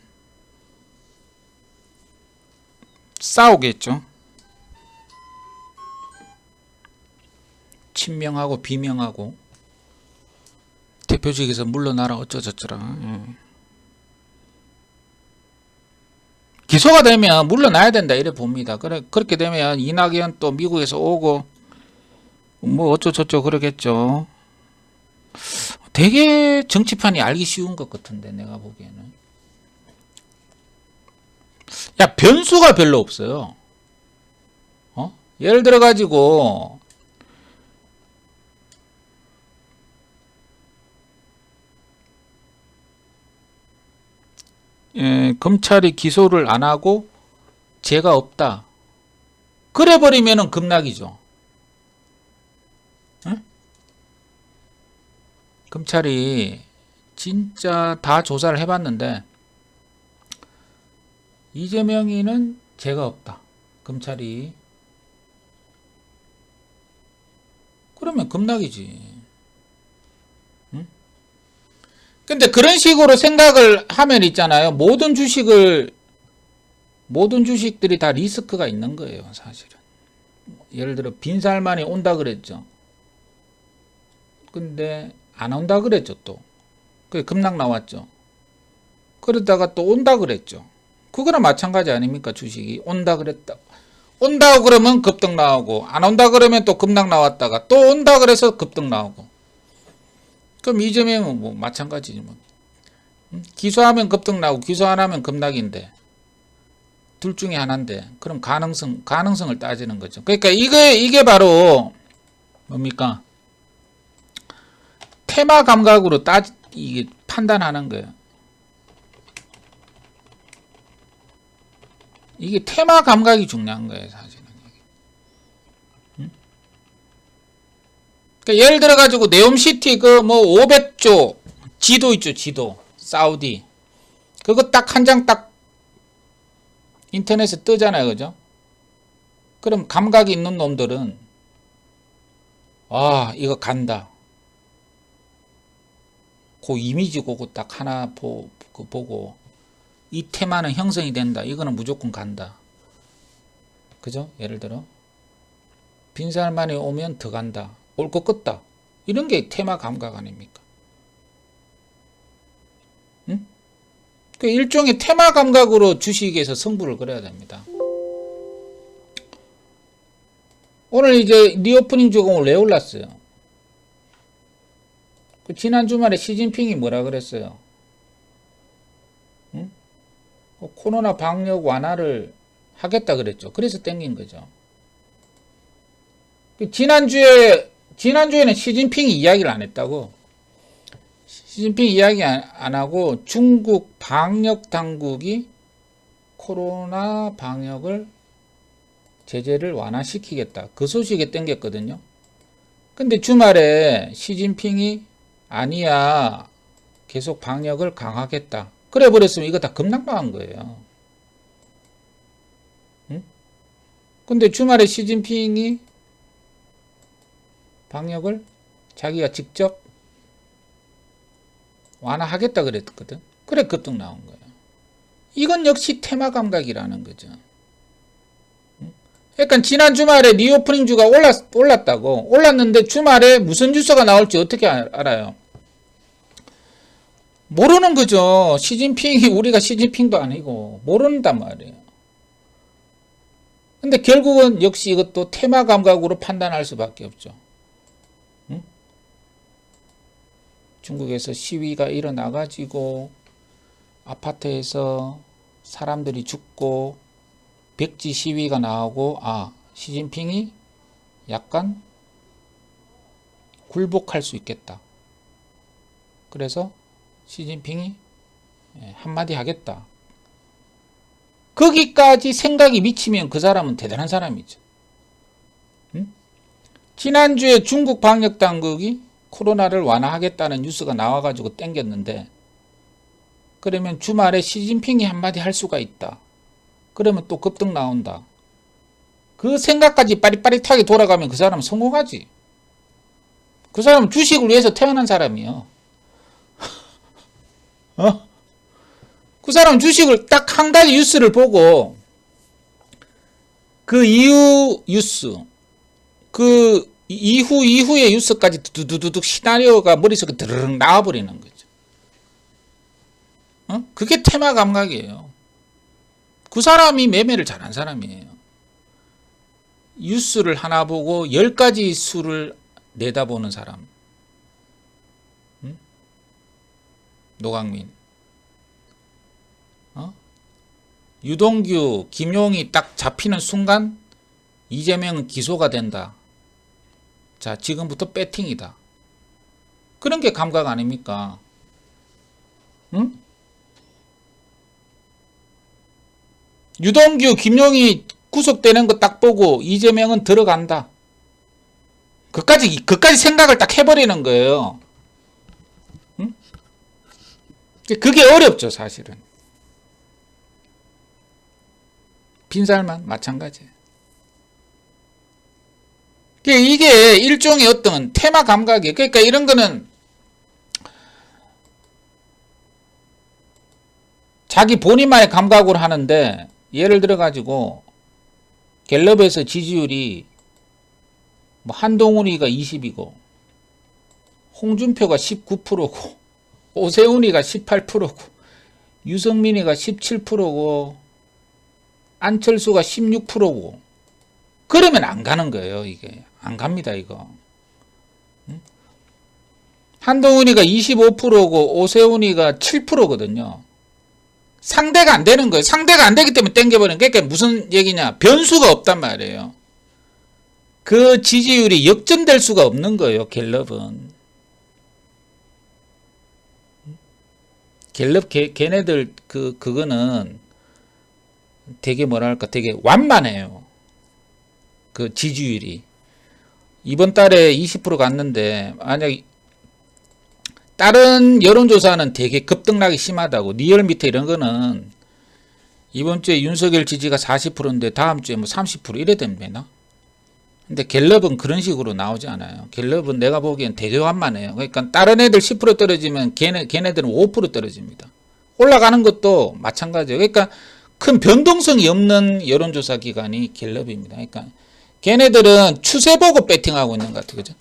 싸우겠죠. 친명하고 비명하고 대표직에서 물러나라 어쩌저쩌라. 기소가 되면 물러나야 된다 이래 봅니다. 그렇게 되면 이낙연 또 미국에서 오고 뭐 어쩌저쩌 그러겠죠. 되게 정치판이 알기 쉬운 것 같은데 내가 보기에는. 야, 변수가 별로 없어요. 예를 들어 가지고 검찰이 기소를 안 하고 죄가 없다. 그래 버리면은 급락이죠. 검찰이 진짜 다 조사를 해봤는데 이재명이는 죄가 없다. 검찰이. 그러면 급락이지. 근데 그런 식으로 생각을 하면 있잖아요. 모든 주식들이 다 리스크가 있는 거예요, 사실은. 예를 들어 빈살만이 온다 그랬죠. 근데 안 온다 그랬죠, 또. 그게 급락 나왔죠. 그러다가 또 온다 그랬죠. 그거랑 마찬가지 아닙니까, 주식이. 온다 그랬다. 온다고 그러면 급등 나오고, 안 온다 그러면 또 급락 나왔다가, 또 온다 그래서 급등 나오고. 그럼 이재명은 뭐 마찬가지지 뭐. 기소하면 급등 나오고, 기소 안 하면 급락인데. 둘 중에 하나인데. 그럼 가능성을 따지는 거죠. 그러니까 이게 바로 뭡니까? 테마 감각으로 이게 판단하는 거예요. 이게 테마 감각이 중요한 거예요, 사실은. 그러니까 예를 들어 가지고 네옴시티 그 뭐 500조 지도 있죠, 지도. 사우디. 그거 딱 한 장 딱 인터넷에 뜨잖아요, 그죠? 그럼 감각이 있는 놈들은 이거 간다. 그 이미지 그거 딱 하나 보고 이 테마는 형성이 된다. 이거는 무조건 간다. 그죠? 예를 들어 빈살만이 오면 더 간다. 올 것 같다. 이런 게 테마 감각 아닙니까? 응? 그 일종의 테마 감각으로 주식에서 승부를 걸어야 됩니다. 오늘 이제 리오프닝 주가 오늘 왜 올랐어요? 지난 주말에 시진핑이 뭐라 그랬어요? 응? 코로나 방역 완화를 하겠다 그랬죠. 그래서 땡긴 거죠. 지난주에는 시진핑이 이야기를 안 했다고. 시진핑이 이야기 안 하고 중국 방역 당국이 코로나 방역을 제재를 완화시키겠다. 그 소식에 땡겼거든요. 근데 주말에 시진핑이 아니야. 계속 방역을 강화하겠다. 그래 버렸으면 이거 다 급락당한 거예요. 응? 근데 주말에 시진핑이 방역을 자기가 직접 완화하겠다 그랬거든. 그래 급등 나온 거예요. 이건 역시 테마 감각이라는 거죠. 그러니까 지난 주말에 리오프닝 주가 올랐다고. 올랐는데 주말에 무슨 뉴스가 나올지 어떻게 알아요? 모르는 거죠. 우리가 시진핑도 아니고 모른단 말이에요. 근데 결국은 역시 이것도 테마 감각으로 판단할 수밖에 없죠. 응? 중국에서 시위가 일어나가지고 아파트에서 사람들이 죽고 백지 시위가 나오고 시진핑이 약간 굴복할 수 있겠다. 그래서 시진핑이 한마디 하겠다. 거기까지 생각이 미치면 그 사람은 대단한 사람이죠. 응? 지난주에 중국 방역당국이 코로나를 완화하겠다는 뉴스가 나와가지고 땡겼는데 그러면 주말에 시진핑이 한마디 할 수가 있다. 그러면 또 급등 나온다. 그 생각까지 빠릿빠릿하게 돌아가면 그 사람은 성공하지. 그 사람은 주식을 위해서 태어난 사람이요. 그 사람은 주식을 딱 한 가지 뉴스를 보고 그 이후 뉴스, 그 이후의 뉴스까지 두두두둑 시나리오가 머릿속에 드르륵 나와버리는 거죠. 그게 테마 감각이에요. 그 사람이 매매를 잘한 사람이에요. 뉴스를 하나 보고 10가지 수를 내다보는 사람. 노강민. 유동규, 김용이 딱 잡히는 순간 이재명은 기소가 된다. 자, 지금부터 배팅이다. 그런 게 감각 아닙니까? 응? 유동규, 김용이 구속되는 거 딱 보고 이재명은 들어간다. 그까지 생각을 딱 해버리는 거예요. 응? 그게 어렵죠, 사실은. 빈살만 마찬가지. 이게 일종의 어떤 테마 감각이에요. 그러니까 이런 거는 자기 본인만의 감각으로 하는데, 예를 들어 가지고 갤럽에서 지지율이 뭐 한동훈이가 20이고 홍준표가 19%고 오세훈이가 18%고 유승민이가 17%고 안철수가 16%고 그러면 안 가는 거예요. 이게 안 갑니다. 이거. 한동훈이가 25%고 오세훈이가 7%거든요. 상대가 안 되는 거예요. 상대가 안 되기 때문에 땡겨버리는 게. 그러니까 무슨 얘기냐, 변수가 없단 말이에요. 그 지지율이 역전될 수가 없는 거예요. 갤럽은. 갤럽 걔네들 그거는 되게 뭐랄까, 되게 완만해요. 그 지지율이. 이번 달에 20% 갔는데, 만약 다른 여론조사는 되게 급등락이 심하다고. 리얼미터 이런 거는 이번 주에 윤석열 지지가 40%인데 다음 주에 뭐 30% 이래 됩니다. 근데 갤럽은 그런 식으로 나오지 않아요. 갤럽은 내가 보기엔 되게 완만해요. 그러니까 다른 애들 10% 떨어지면 걔네들은 5% 떨어집니다. 올라가는 것도 마찬가지예요. 그러니까 큰 변동성이 없는 여론조사 기관이 갤럽입니다. 그러니까 걔네들은 추세 보고 배팅하고 있는 것 같아요. 그죠?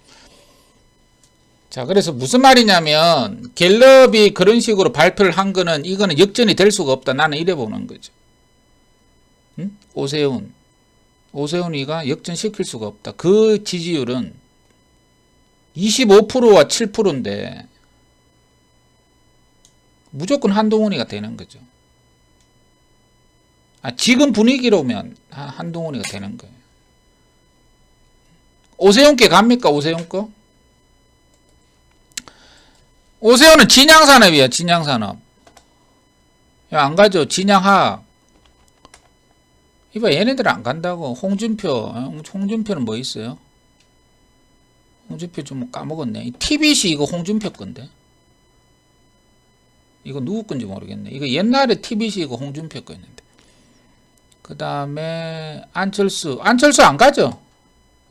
자, 그래서 무슨 말이냐면 갤럽이 그런 식으로 발표를 한 거는 이거는 역전이 될 수가 없다. 나는 이래 보는 거죠. 응? 오세훈이가 역전시킬 수가 없다. 그 지지율은 25%와 7%인데 무조건 한동훈이가 되는 거죠. 지금 분위기로면 한동훈이가 되는 거예요. 오세훈께 갑니까? 오세훈 거? 오세훈은 진양산업이야. 진양산업. 안 가죠. 진양화학. 이봐, 얘네들 안 간다고. 홍준표는 뭐 있어요? 홍준표 좀 까먹었네. TBC 이거 홍준표 건데. 이거 누구 건지 모르겠네. 이거 옛날에 TBC 이거 홍준표 거였는데. 그 다음에 안철수 안 가죠.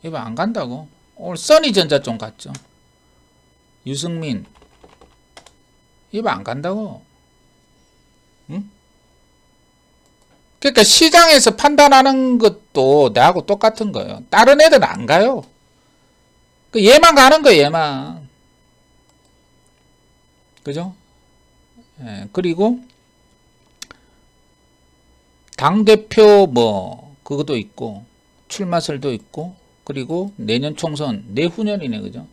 이봐, 안 간다고. 오늘 써니전자 좀 갔죠. 유승민 이봐, 안 간다고. 응? 그러니까 시장에서 판단하는 것도 나하고 똑같은 거예요. 다른 애들은 안 가요. 얘만 가는 거예요. 얘만. 그죠? 예, 그리고 당대표 뭐 그것도 있고 출마설도 있고, 그리고 내년 총선 내후년이네. 그죠?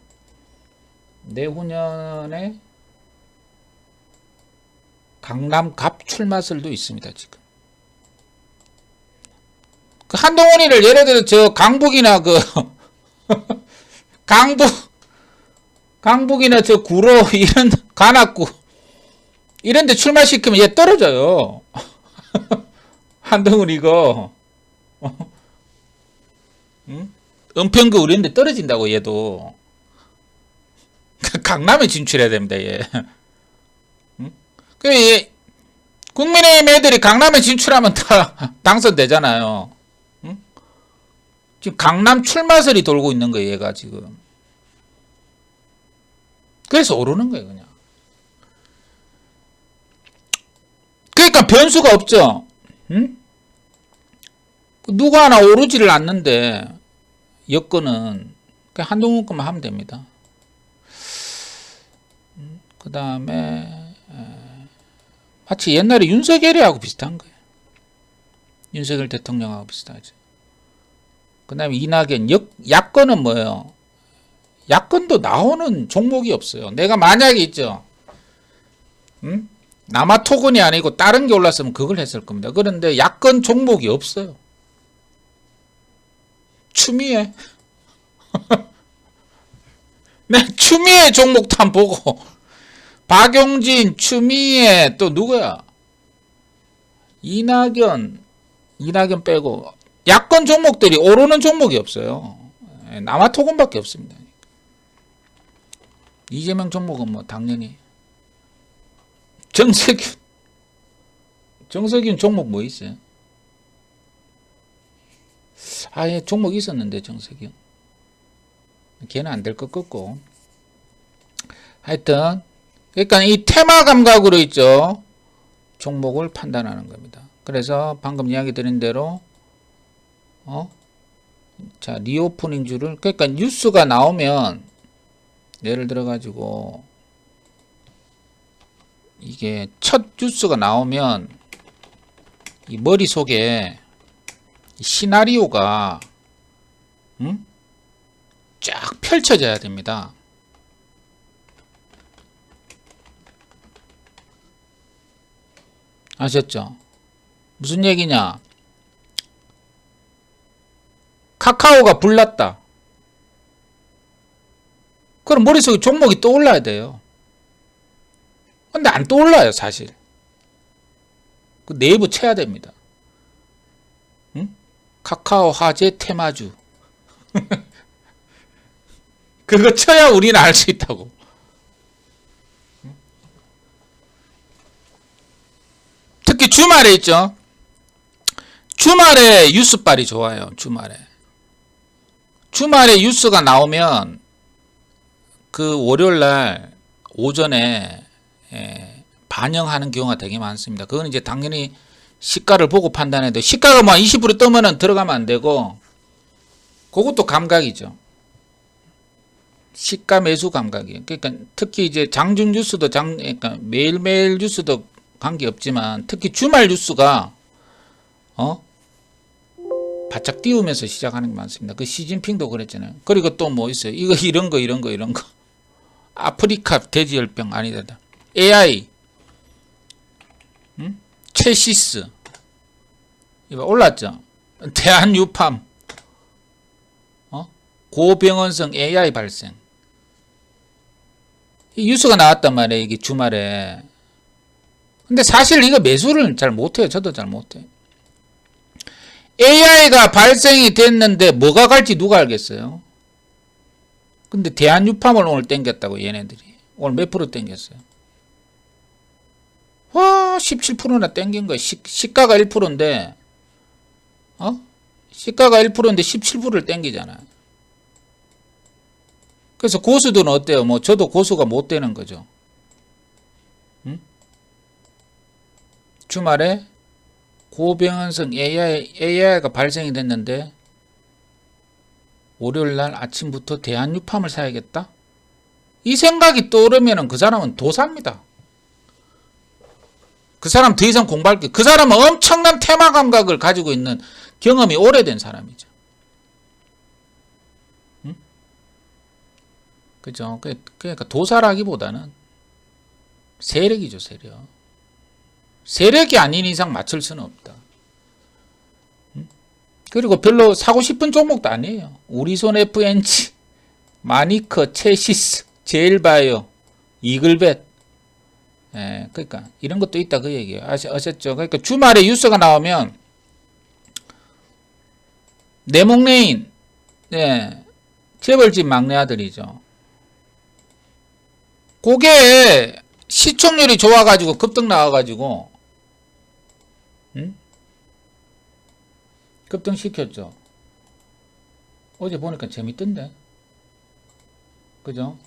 내후년에 강남 갑 출마설도 있습니다. 지금 그 한동훈이를 예를 들어 저 강북이나 그 강북이나 저 구로 이런 관악구 이런 데 출마시키면 얘 떨어져요. 한동훈 이거 응? 은평구 이런 데 떨어진다고. 얘도 강남에 진출해야 됩니다. 얘. 그 국민의힘 애들이 강남에 진출하면 다 당선되잖아요. 응? 지금 강남 출마설이 돌고 있는 거예요. 얘가 지금. 그래서 오르는 거예요, 그냥. 그러니까 변수가 없죠. 응? 누구 하나 오르지를 않는데 여건은 그냥 한동훈 것만 하면 됩니다. 그 다음에 마치 옛날에 윤석열이하고 비슷한 거예요. 윤석열 대통령하고 비슷하죠. 그 다음에 이낙연 야권은 뭐예요? 야권도 나오는 종목이 없어요. 내가 만약에 있죠. 응? 남아토건이 아니고 다른 게 올랐으면 그걸 했을 겁니다. 그런데 야권 종목이 없어요. 추미애. 네, 추미애 종목탄 보고 박용진, 추미애 또 누구야? 이낙연 빼고 야권 종목들이 오르는 종목이 없어요. 남아토건밖에 없습니다. 이재명 종목은 뭐 당연히 정석윤 종목 뭐 있어요? 예, 종목 있었는데 정석윤 걔는 안 될 것 같고 하여튼 그러니까 이 테마 감각으로 있죠. 종목을 판단하는 겁니다. 그래서 방금 이야기 드린 대로 자 리오프닝주를 그러니까 뉴스가 나오면 예를 들어 가지고 이게 첫 뉴스가 나오면 이 머릿속에 시나리오가 쫙 펼쳐져야 됩니다. 아셨죠? 무슨 얘기냐? 카카오가 불났다. 그럼 머릿속에 종목이 떠올라야 돼요. 근데 안 떠올라요, 사실. 그 네이버 쳐야 됩니다. 응? 카카오 화재 테마주. 그거 쳐야 우리는 알 수 있다고. 특히 주말에 있죠. 주말에 뉴스빨이 좋아요. 주말에 뉴스가 나오면 그 월요일날 오전에 반영하는 경우가 되게 많습니다. 그건 이제 당연히 시가를 보고 판단해야 돼요. 시가가 뭐 20% 뜨면은 들어가면 안 되고 그것도 감각이죠. 시가 매수 감각이에요. 그러니까 특히 이제 장중 뉴스도 그러니까 매일매일 뉴스도 관계없지만 특히 주말 뉴스가 바짝 띄우면서 시작하는 게 많습니다. 그 시진핑도 그랬잖아요. 그리고 또 뭐 있어요? 이런 거. 아프리카 돼지열병 아니다. AI 체시스 이거 올랐죠. 대한유팜 고병원성 AI 발생 이 뉴스가 나왔단 말이에요. 이게 주말에. 근데 사실 이거 매수를 잘 못해요. 저도 잘 못해요. AI가 발생이 됐는데 뭐가 갈지 누가 알겠어요? 근데 대한유팜을 오늘 땡겼다고 얘네들이. 오늘 몇 프로 땡겼어요? 와 17%나 땡긴 거야. 시가가 1%인데 시가가 1%인데 17%를 땡기잖아. 그래서 고수들은 어때요? 뭐 저도 고수가 못 되는 거죠. 응? 주말에 고병원성 AI가 발생이 됐는데 월요일날 아침부터 대한유팜을 사야겠다? 이 생각이 떠오르면 그 사람은 도사입니다. 그 사람 더 이상 공부할 게, 그 사람은 엄청난 테마 감각을 가지고 있는 경험이 오래된 사람이죠. 응? 그죠? 그러니까 도사라기보다는 세력이죠, 세력. 세력이 아닌 이상 맞출 수는 없다. 응? 그리고 별로 사고 싶은 종목도 아니에요. 우리손 FNG, 마니커, 체시스, 제일바이오, 이글벳. 그러니까 이런 것도 있다 그 얘기예요. 아셨죠? 그러니까 주말에 뉴스가 나오면 내목레인, 재벌집 막내 아들이죠. 그게 시청률이 좋아가지고 급등 나와가지고 급등 시켰죠. 어제 보니까 재밌던데, 그죠?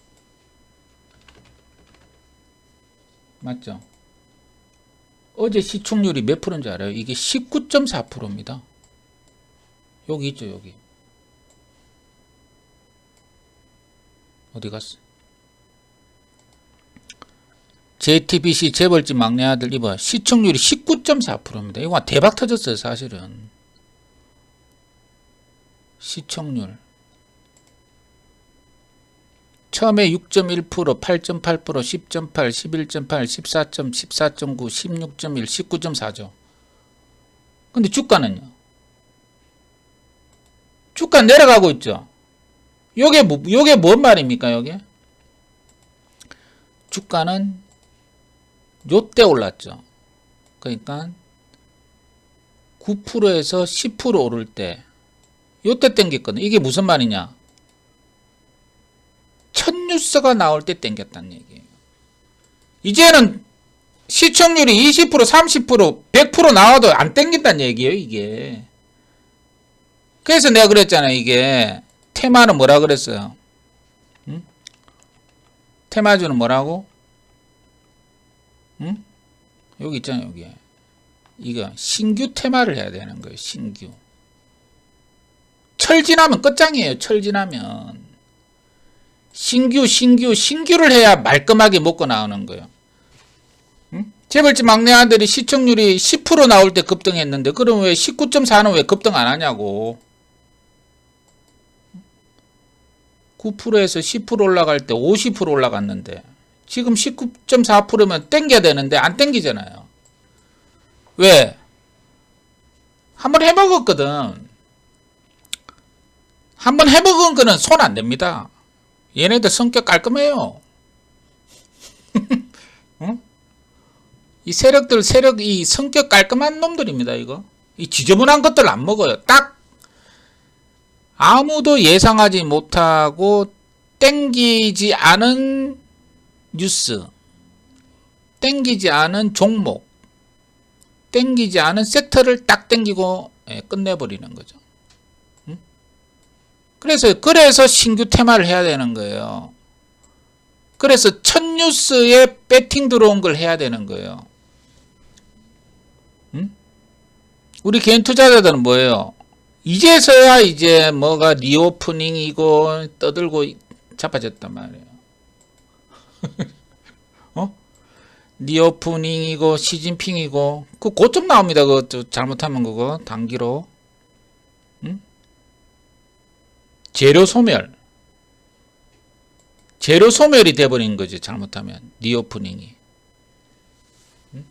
맞죠? 어제 시총률이 몇 프로인지 알아요? 이게 19.4%입니다. 여기 있죠, 여기. 어디 갔어? JTBC 재벌집 막내 아들 이봐. 시청률이 19.4%입니다. 이거 대박 터졌어요, 사실은. 시청률. 처음에 6.1%, 8.8%, 10.8, 11.8, 14., 14.9, 16.1, 19.4죠. 근데 주가는요? 주가 내려가고 있죠. 요게 뭔 말입니까, 요게? 주가는 요때 올랐죠. 그러니까 9%에서 10% 오를 때 요때 땡겼거든. 이게 무슨 말이냐? 첫 뉴스가 나올 때 땡겼다는 얘기예요. 이제는 시청률이 20%, 30%, 100% 나와도 안 땡긴다는 얘기예요, 이게. 그래서 내가 그랬잖아요, 이게. 테마는 뭐라 그랬어요? 응? 테마주는 뭐라고? 응? 여기 있잖아요, 여기. 이거 신규 테마를 해야 되는 거예요, 신규. 철 지나면 끝장이에요, 철 지나면. 신규를 해야 말끔하게 먹고 나오는 거예요. 응? 재벌집 막내 아들이 시청률이 10% 나올 때 급등했는데, 그럼 왜 19.4는 왜 급등 안 하냐고. 9%에서 10% 올라갈 때 50% 올라갔는데, 지금 19.4%면 땡겨야 되는데 안 땡기잖아요. 왜? 한번 해먹었거든. 한번 해먹은 거는 손 안 댑니다. 얘네들 성격 깔끔해요. 응? 이 세력이 성격 깔끔한 놈들입니다, 이거. 이 지저분한 것들 안 먹어요. 딱 아무도 예상하지 못하고 땡기지 않은 뉴스, 땡기지 않은 종목, 땡기지 않은 섹터를 딱 땡기고 끝내버리는 거죠. 응? 그래서 신규 테마를 해야 되는 거예요. 그래서 첫 뉴스에 배팅 들어온 걸 해야 되는 거예요. 응? 우리 개인 투자자들은 뭐예요? 이제서야 이제 뭐가 리오프닝이고 떠들고 자빠졌단 말이에요. 어? 리오프닝이고 시진핑이고 그 고점 나옵니다. 그거 잘못하면 그거 단기로. 응? 재료 소멸이 돼버린 거지, 잘못하면. 리오프닝이. 응?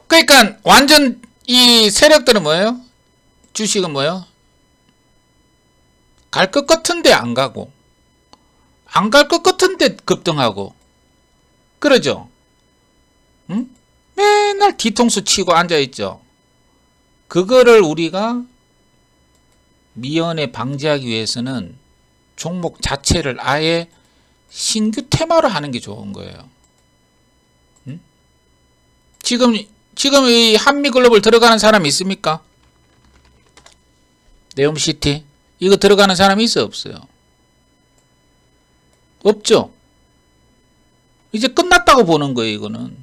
그러니까 완전 이 세력들은 뭐예요? 주식은 뭐예요? 갈 것 같은데 안 가고, 안 갈 것 같은데 급등하고, 그러죠? 응? 맨날 뒤통수 치고 앉아있죠. 그거를 우리가 미연에 방지하기 위해서는 종목 자체를 아예 신규 테마로 하는 게 좋은 거예요. 응? 지금 이 한미글로벌 들어가는 사람 있습니까? 네옴시티 이거 들어가는 사람이 있어요, 없어요? 없죠. 이제 끝났다고 보는 거예요, 이거는.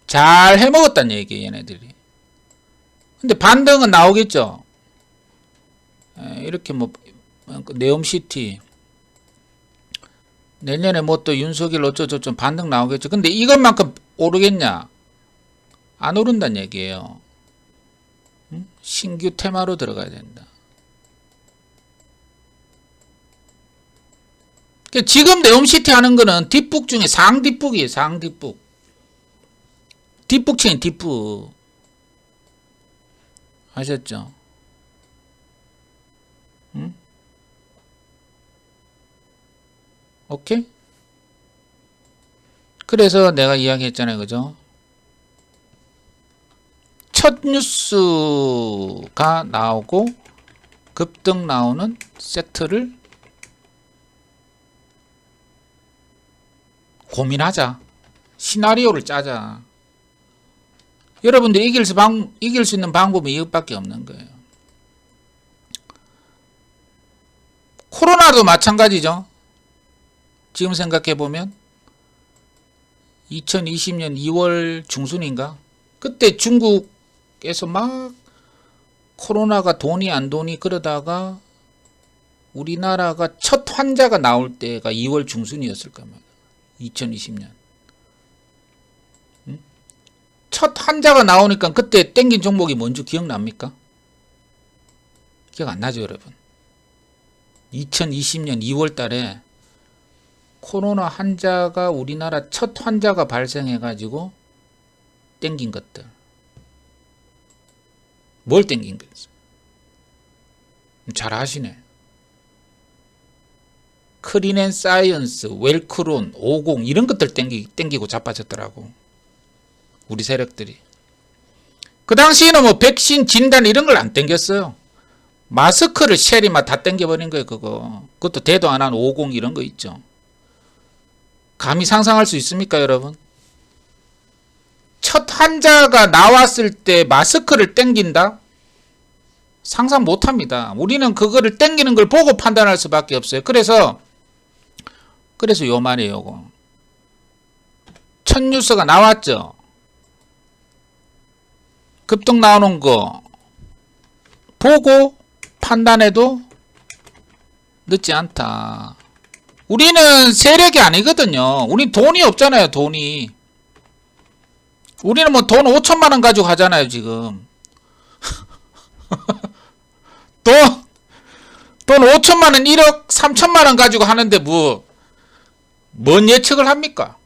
잘 해먹었다는 얘기예요, 얘네들이. 근데 반등은 나오겠죠. 이렇게 뭐 네옴시티 내년에 뭐 또 윤석열 어쩌고저쩌고 반등 나오겠죠. 근데 이것만큼 오르겠냐? 안 오른다는 얘기예요. 신규 테마로 들어가야 된다. 지금 네옴시티 하는 거는 뒷북 중에 상뒷북이에요. 상뒷북. 뒷북층이 뒷북. 아셨죠? 응? 오케이? 그래서 내가 이야기했잖아요. 그죠? 첫 뉴스가 나오고 급등 나오는 섹터를 고민하자. 시나리오를 짜자. 여러분들이 이길 수 있는 방법이 이것밖에 없는 거예요. 코로나도 마찬가지죠. 지금 생각해보면 2020년 2월 중순인가? 그때 중국에서 막 코로나가 도니 안 도니 그러다가 우리나라가 첫 환자가 나올 때가 2월 중순이었을 겁니다. 2020년. 첫 환자가 나오니까 그때 땡긴 종목이 뭔지 기억납니까? 기억 안 나죠, 여러분? 2020년 2월 달에 코로나 환자가 우리나라 첫 환자가 발생해가지고 땡긴 것들. 뭘 땡긴 거였어요? 잘 아시네. 크린앤사이언스, 웰크론, 50 이런 것들 땡기고 자빠졌더라고. 우리 세력들이. 그 당시에는 뭐 백신 진단 이런 걸 안 땡겼어요. 마스크를 쉐리만 다 땡겨버린 거예요, 그거. 그것도 대도 안 한 50 이런 거 있죠. 감히 상상할 수 있습니까, 여러분? 첫 환자가 나왔을 때 마스크를 땡긴다? 상상 못 합니다. 우리는 그거를 땡기는 걸 보고 판단할 수밖에 없어요. 그래서 요 말이에요, 요거. 첫 뉴스가 나왔죠. 급등 나오는 거 보고 판단해도 늦지 않다. 우리는 세력이 아니거든요. 우리 돈이 없잖아요, 돈이. 우리는 뭐 돈 5천만 원 가지고 하잖아요, 지금. 돈 5천만 원, 1억 3천만 원 가지고 하는데 뭔 예측을 합니까?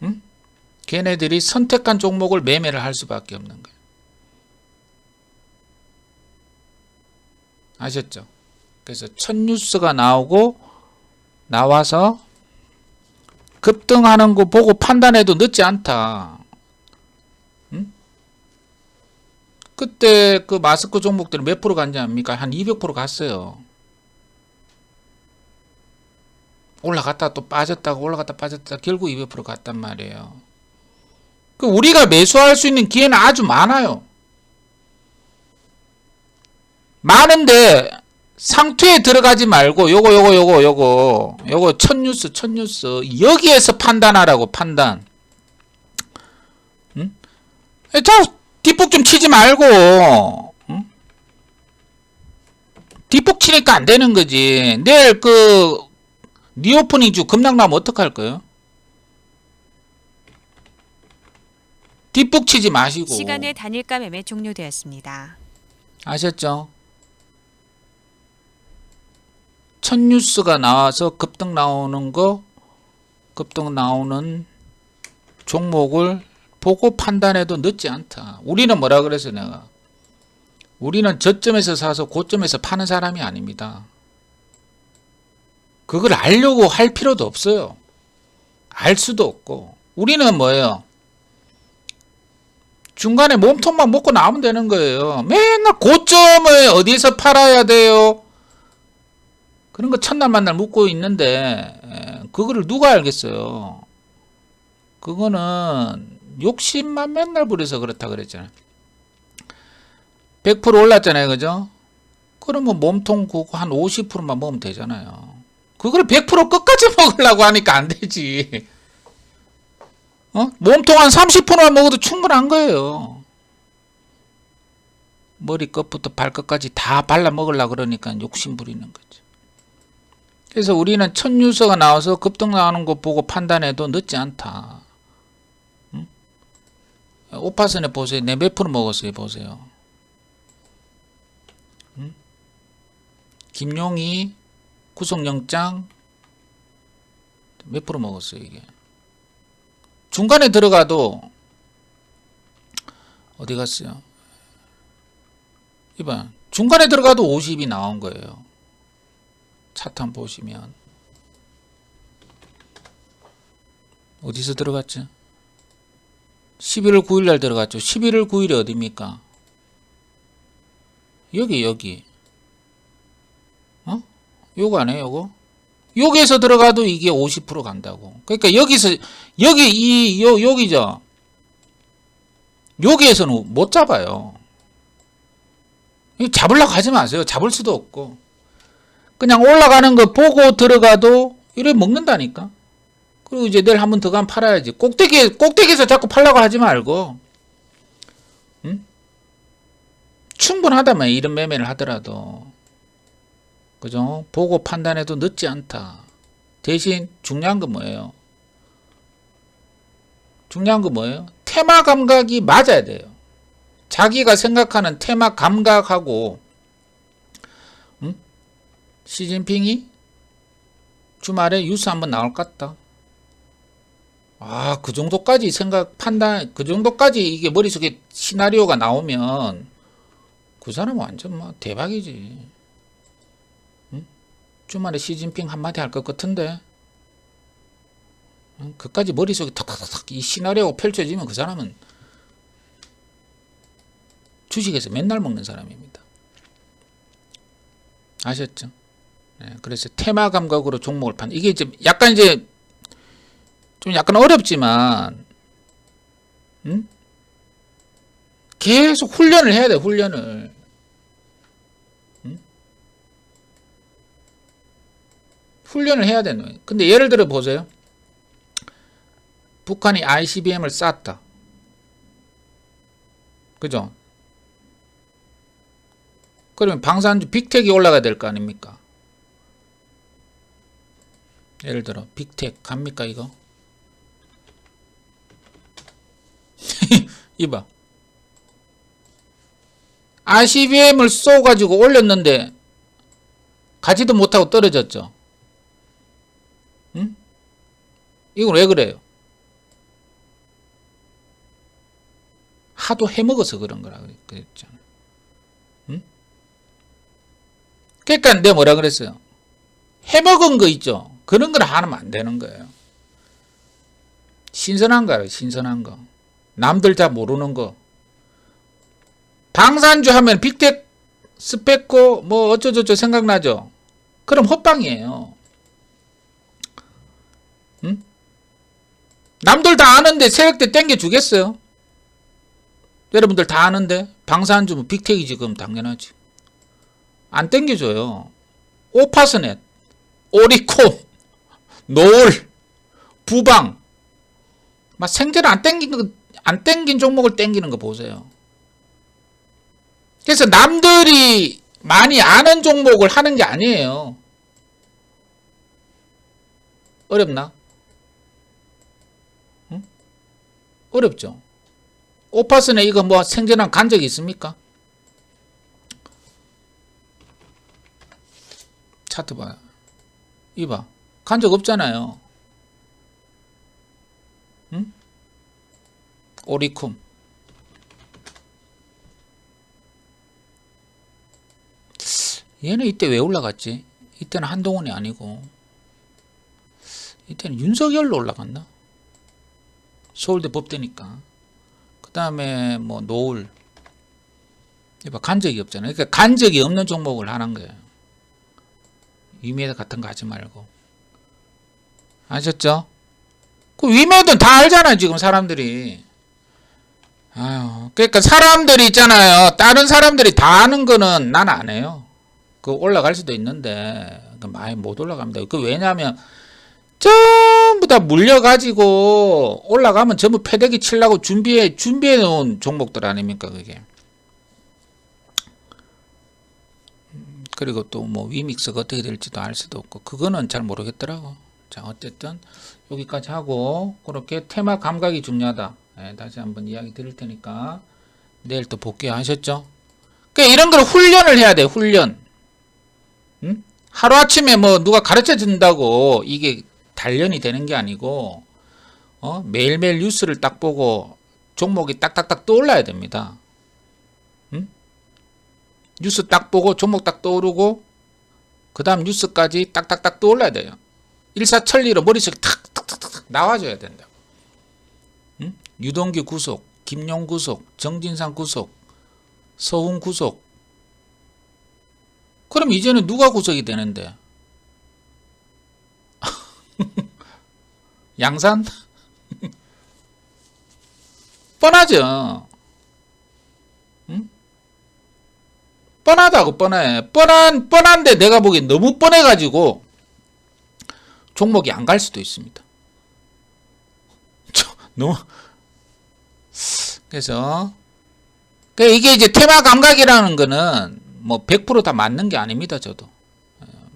응? 걔네들이 선택한 종목을 매매를 할 수밖에 없는 거예요. 아셨죠? 그래서 첫 뉴스가 나와서 급등하는 거 보고 판단해도 늦지 않다. 응? 그때 그 마스크 종목들은 몇 프로 갔지 않습니까? 한 200% 갔어요. 올라갔다 또 빠졌다가 올라갔다 빠졌다 결국 200% 갔단 말이에요. 그 우리가 매수할 수 있는 기회는 아주 많아요. 많은데 상투에 들어가지 말고 요거 첫 뉴스 여기에서 판단하라고. 판단. 응? 자, 뒷북 좀 치지 말고. 응? 뒷북 치니까 안 되는 거지. 내일 리오프닝 주 급락 나면 어떡할 거예요? 뒷북 치지 마시고. 시간의 단일가 매매 종료되었습니다. 아셨죠? 첫 뉴스가 나와서 급등 나오는 종목을 보고 판단해도 늦지 않다. 우리는 뭐라 그래서 내가? 우리는 저점에서 사서 고점에서 파는 사람이 아닙니다. 그걸 알려고 할 필요도 없어요. 알 수도 없고. 우리는 뭐예요? 중간에 몸통만 먹고 나오면 되는 거예요. 맨날 고점을 어디서 팔아야 돼요? 그런 거 첫날 만날 묻고 있는데 그거를 누가 알겠어요? 그거는 욕심만 맨날 부려서 그렇다 그랬잖아요. 100% 올랐잖아요, 그죠? 그러면 몸통 구고 한 50%만 먹으면 되잖아요. 그걸 100% 끝까지 먹으려고 하니까 안 되지. 몸통 한 30%만 먹어도 충분한 거예요. 머리끝부터 발끝까지 다 발라 먹으려고 그러니까 욕심 부리는 거죠. 그래서 우리는 첫 뉴스가 나와서 급등 나오는 거 보고 판단해도 늦지 않다. 응? 오파선에 보세요. 내 몇 프로 먹었어요, 보세요. 응? 김용희 구속영장 몇 프로 먹었어요, 이게. 중간에 들어가도 어디 갔어요? 이봐, 중간에 들어가도 50이 나온 거예요. 차트 한번 보시면 어디서 들어갔죠? 11월 9일 날 들어갔죠. 11월 9일이 어디입니까? 여기 요거 아니에요, 요거? 여기에서 들어가도 이게 50% 간다고. 그러니까 여기죠. 여기에서는 못 잡아요. 잡으려고 하지 마세요. 잡을 수도 없고. 그냥 올라가는 거 보고 들어가도 이래 먹는다니까. 그리고 이제 내일 한 번 더 가면 팔아야지. 꼭대기에서 자꾸 팔라고 하지 말고. 응? 충분하다면 이런 매매를 하더라도. 그죠? 보고 판단해도 늦지 않다. 대신 중요한 건 뭐예요? 중요한 건 뭐예요? 테마 감각이 맞아야 돼요. 자기가 생각하는 테마 감각하고 시진핑이 주말에 뉴스 한번 나올 것 같다. 아, 그 정도까지 판단, 그 정도까지 이게 머릿속에 시나리오가 나오면 그 사람은 완전 뭐 대박이지. 응? 주말에 시진핑 한마디 할 것 같은데. 응? 그까지 머릿속에 탁탁탁 이 시나리오가 펼쳐지면 그 사람은 주식에서 맨날 먹는 사람입니다. 아셨죠? 네, 그래서 테마 감각으로 종목을 이게 이제 약간 좀 약간 어렵지만, 계속 훈련을 해야 돼, 훈련을. 훈련을 해야 되는 거예요. 근데 예를 들어 보세요. 북한이 ICBM을 쐈다. 그죠? 그러면 방산주 빅텍이 올라가야 될 거 아닙니까? 예를 들어 빅텍 갑니까 이거? 이봐. ICBM을 쏘가지고 올렸는데 가지도 못하고 떨어졌죠. 응? 이건 왜 그래요? 하도 해먹어서 그런 거라 그랬잖아. 응? 그러니까 내가 뭐라 그랬어요? 해먹은 거 있죠? 그런 걸 하면 안 되는 거예요. 신선한 거예요, 신선한 거. 남들 잘 모르는 거. 방산주 하면 빅텍, 스페코, 뭐 어쩌저쩌 생각나죠? 그럼 헛방이에요. 응? 남들 다 아는데 세력대 땡겨주겠어요? 여러분들 다 아는데 방산주면 빅텍이 지금 당연하지. 안 땡겨줘요. 오파스넷, 오리콤, 노을, 부방. 막 생전 안 땡긴 종목을 땡기는 거 보세요. 그래서 남들이 많이 아는 종목을 하는 게 아니에요. 어렵나? 응? 어렵죠. 오파스넷 이거 뭐 생전에 간 적이 있습니까? 차트 봐요. 이봐. 간 적 없잖아요. 응? 오리콤. 얘는 이때 왜 올라갔지? 이때는 한동훈이 아니고 이때는 윤석열로 올라갔나? 서울대 법대니까. 그 다음에 뭐 노을. 이봐, 간 적이 없잖아요. 그러니까 간 적이 없는 종목을 하는 거예요. 위메드 같은 거 하지 말고. 아셨죠? 그 위메드는 다 알잖아요, 지금 사람들이. 아유, 그러니까 사람들이 있잖아요. 다른 사람들이 다 아는 거는 난 안 해요. 그 올라갈 수도 있는데 많이 못 올라갑니다. 그 왜냐하면 전부 다 물려가지고 올라가면 전부 패대기 치려고 준비해 놓은 종목들 아닙니까, 그게. 그리고 또 뭐 위믹스가 어떻게 될지도 알 수도 없고 그거는 잘 모르겠더라고. 자, 어쨌든 여기까지 하고 그렇게 테마 감각이 중요하다. 네, 다시 한번 이야기 드릴 테니까 내일 또 볼게요. 하셨죠? 그러니까 이런 걸 훈련을 해야 돼. 훈련. 응? 하루아침에 뭐 누가 가르쳐 준다고 이게 단련이 되는 게 아니고 매일매일 뉴스를 딱 보고 종목이 딱딱딱 떠올라야 됩니다. 응? 뉴스 딱 보고 종목 딱 떠오르고 그 다음 뉴스까지 딱딱딱 떠올라야 돼요. 일사천리로 머릿속에 탁탁탁탁 나와줘야 된다. 응? 유동규 구속, 김용 구속, 정진상 구속, 서훈 구속. 그럼 이제는 누가 구속이 되는데? 양산? 뻔하죠. 응? 뻔하다고 뻔해. 뻔한데 내가 보기엔 너무 뻔해가지고 종목이 안 갈 수도 있습니다. 너무 그래서 이게 이제 테마 감각이라는 거는 뭐 100% 다 맞는 게 아닙니다. 저도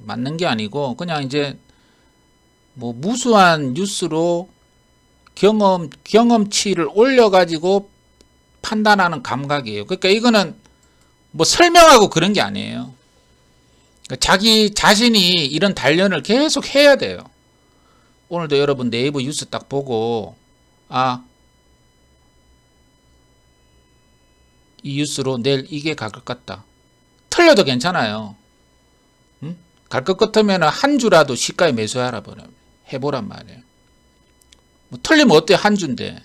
맞는 게 아니고 그냥 이제 뭐 무수한 뉴스로 경험치를 올려가지고 판단하는 감각이에요. 그러니까 이거는 뭐 설명하고 그런 게 아니에요. 그러니까 자기 자신이 이런 단련을 계속 해야 돼요. 오늘도 여러분 네이버 뉴스 딱 보고 이 뉴스로 내일 이게 갈 것 같다. 틀려도 괜찮아요. 응? 갈 것 같으면 한 주라도 시가에 해보란 말이에요. 뭐 틀리면 어때? 한 주인데.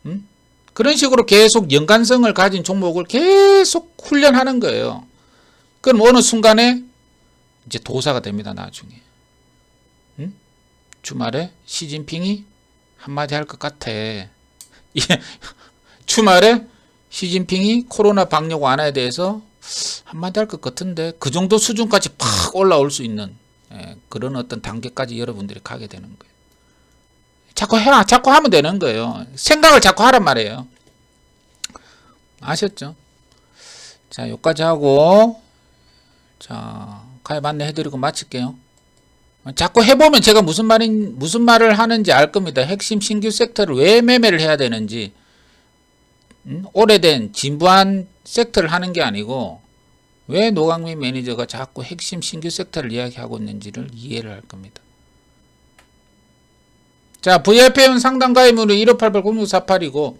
응? 그런 식으로 계속 연관성을 가진 종목을 계속 훈련하는 거예요. 그럼 어느 순간에 이제 도사가 됩니다. 나중에. 응? 주말에 시진핑이 한마디 할 것 같아. 주말에 시진핑이 코로나 방역 완화에 대해서 한마디 할 것 같은데 그 정도 수준까지 팍 올라올 수 있는 그런 어떤 단계까지 여러분들이 가게 되는 거예요. 자꾸 하면 되는 거예요. 생각을 자꾸 하란 말이에요. 아셨죠? 자, 여기까지 하고 자, 가입 안내해드리고 마칠게요. 자꾸 해보면 제가 무슨 말을 하는지 알 겁니다. 핵심 신규 섹터를 왜 매매를 해야 되는지, 오래된 진부한 섹터를 하는 게 아니고 왜 노강민 매니저가 자꾸 핵심 신규 섹터를 이야기하고 있는지를 이해를 할 겁니다. 자, VIP는 상담 가입문은 1588-0648이고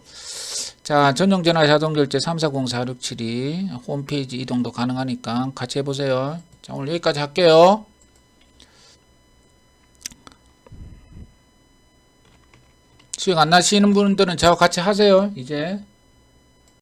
자, 전용전화 자동결제 3404-4672 홈페이지 이동도 가능하니까 같이 해보세요. 자, 오늘 여기까지 할게요. 수익 안 나시는 분들은 저와 같이 하세요. 이제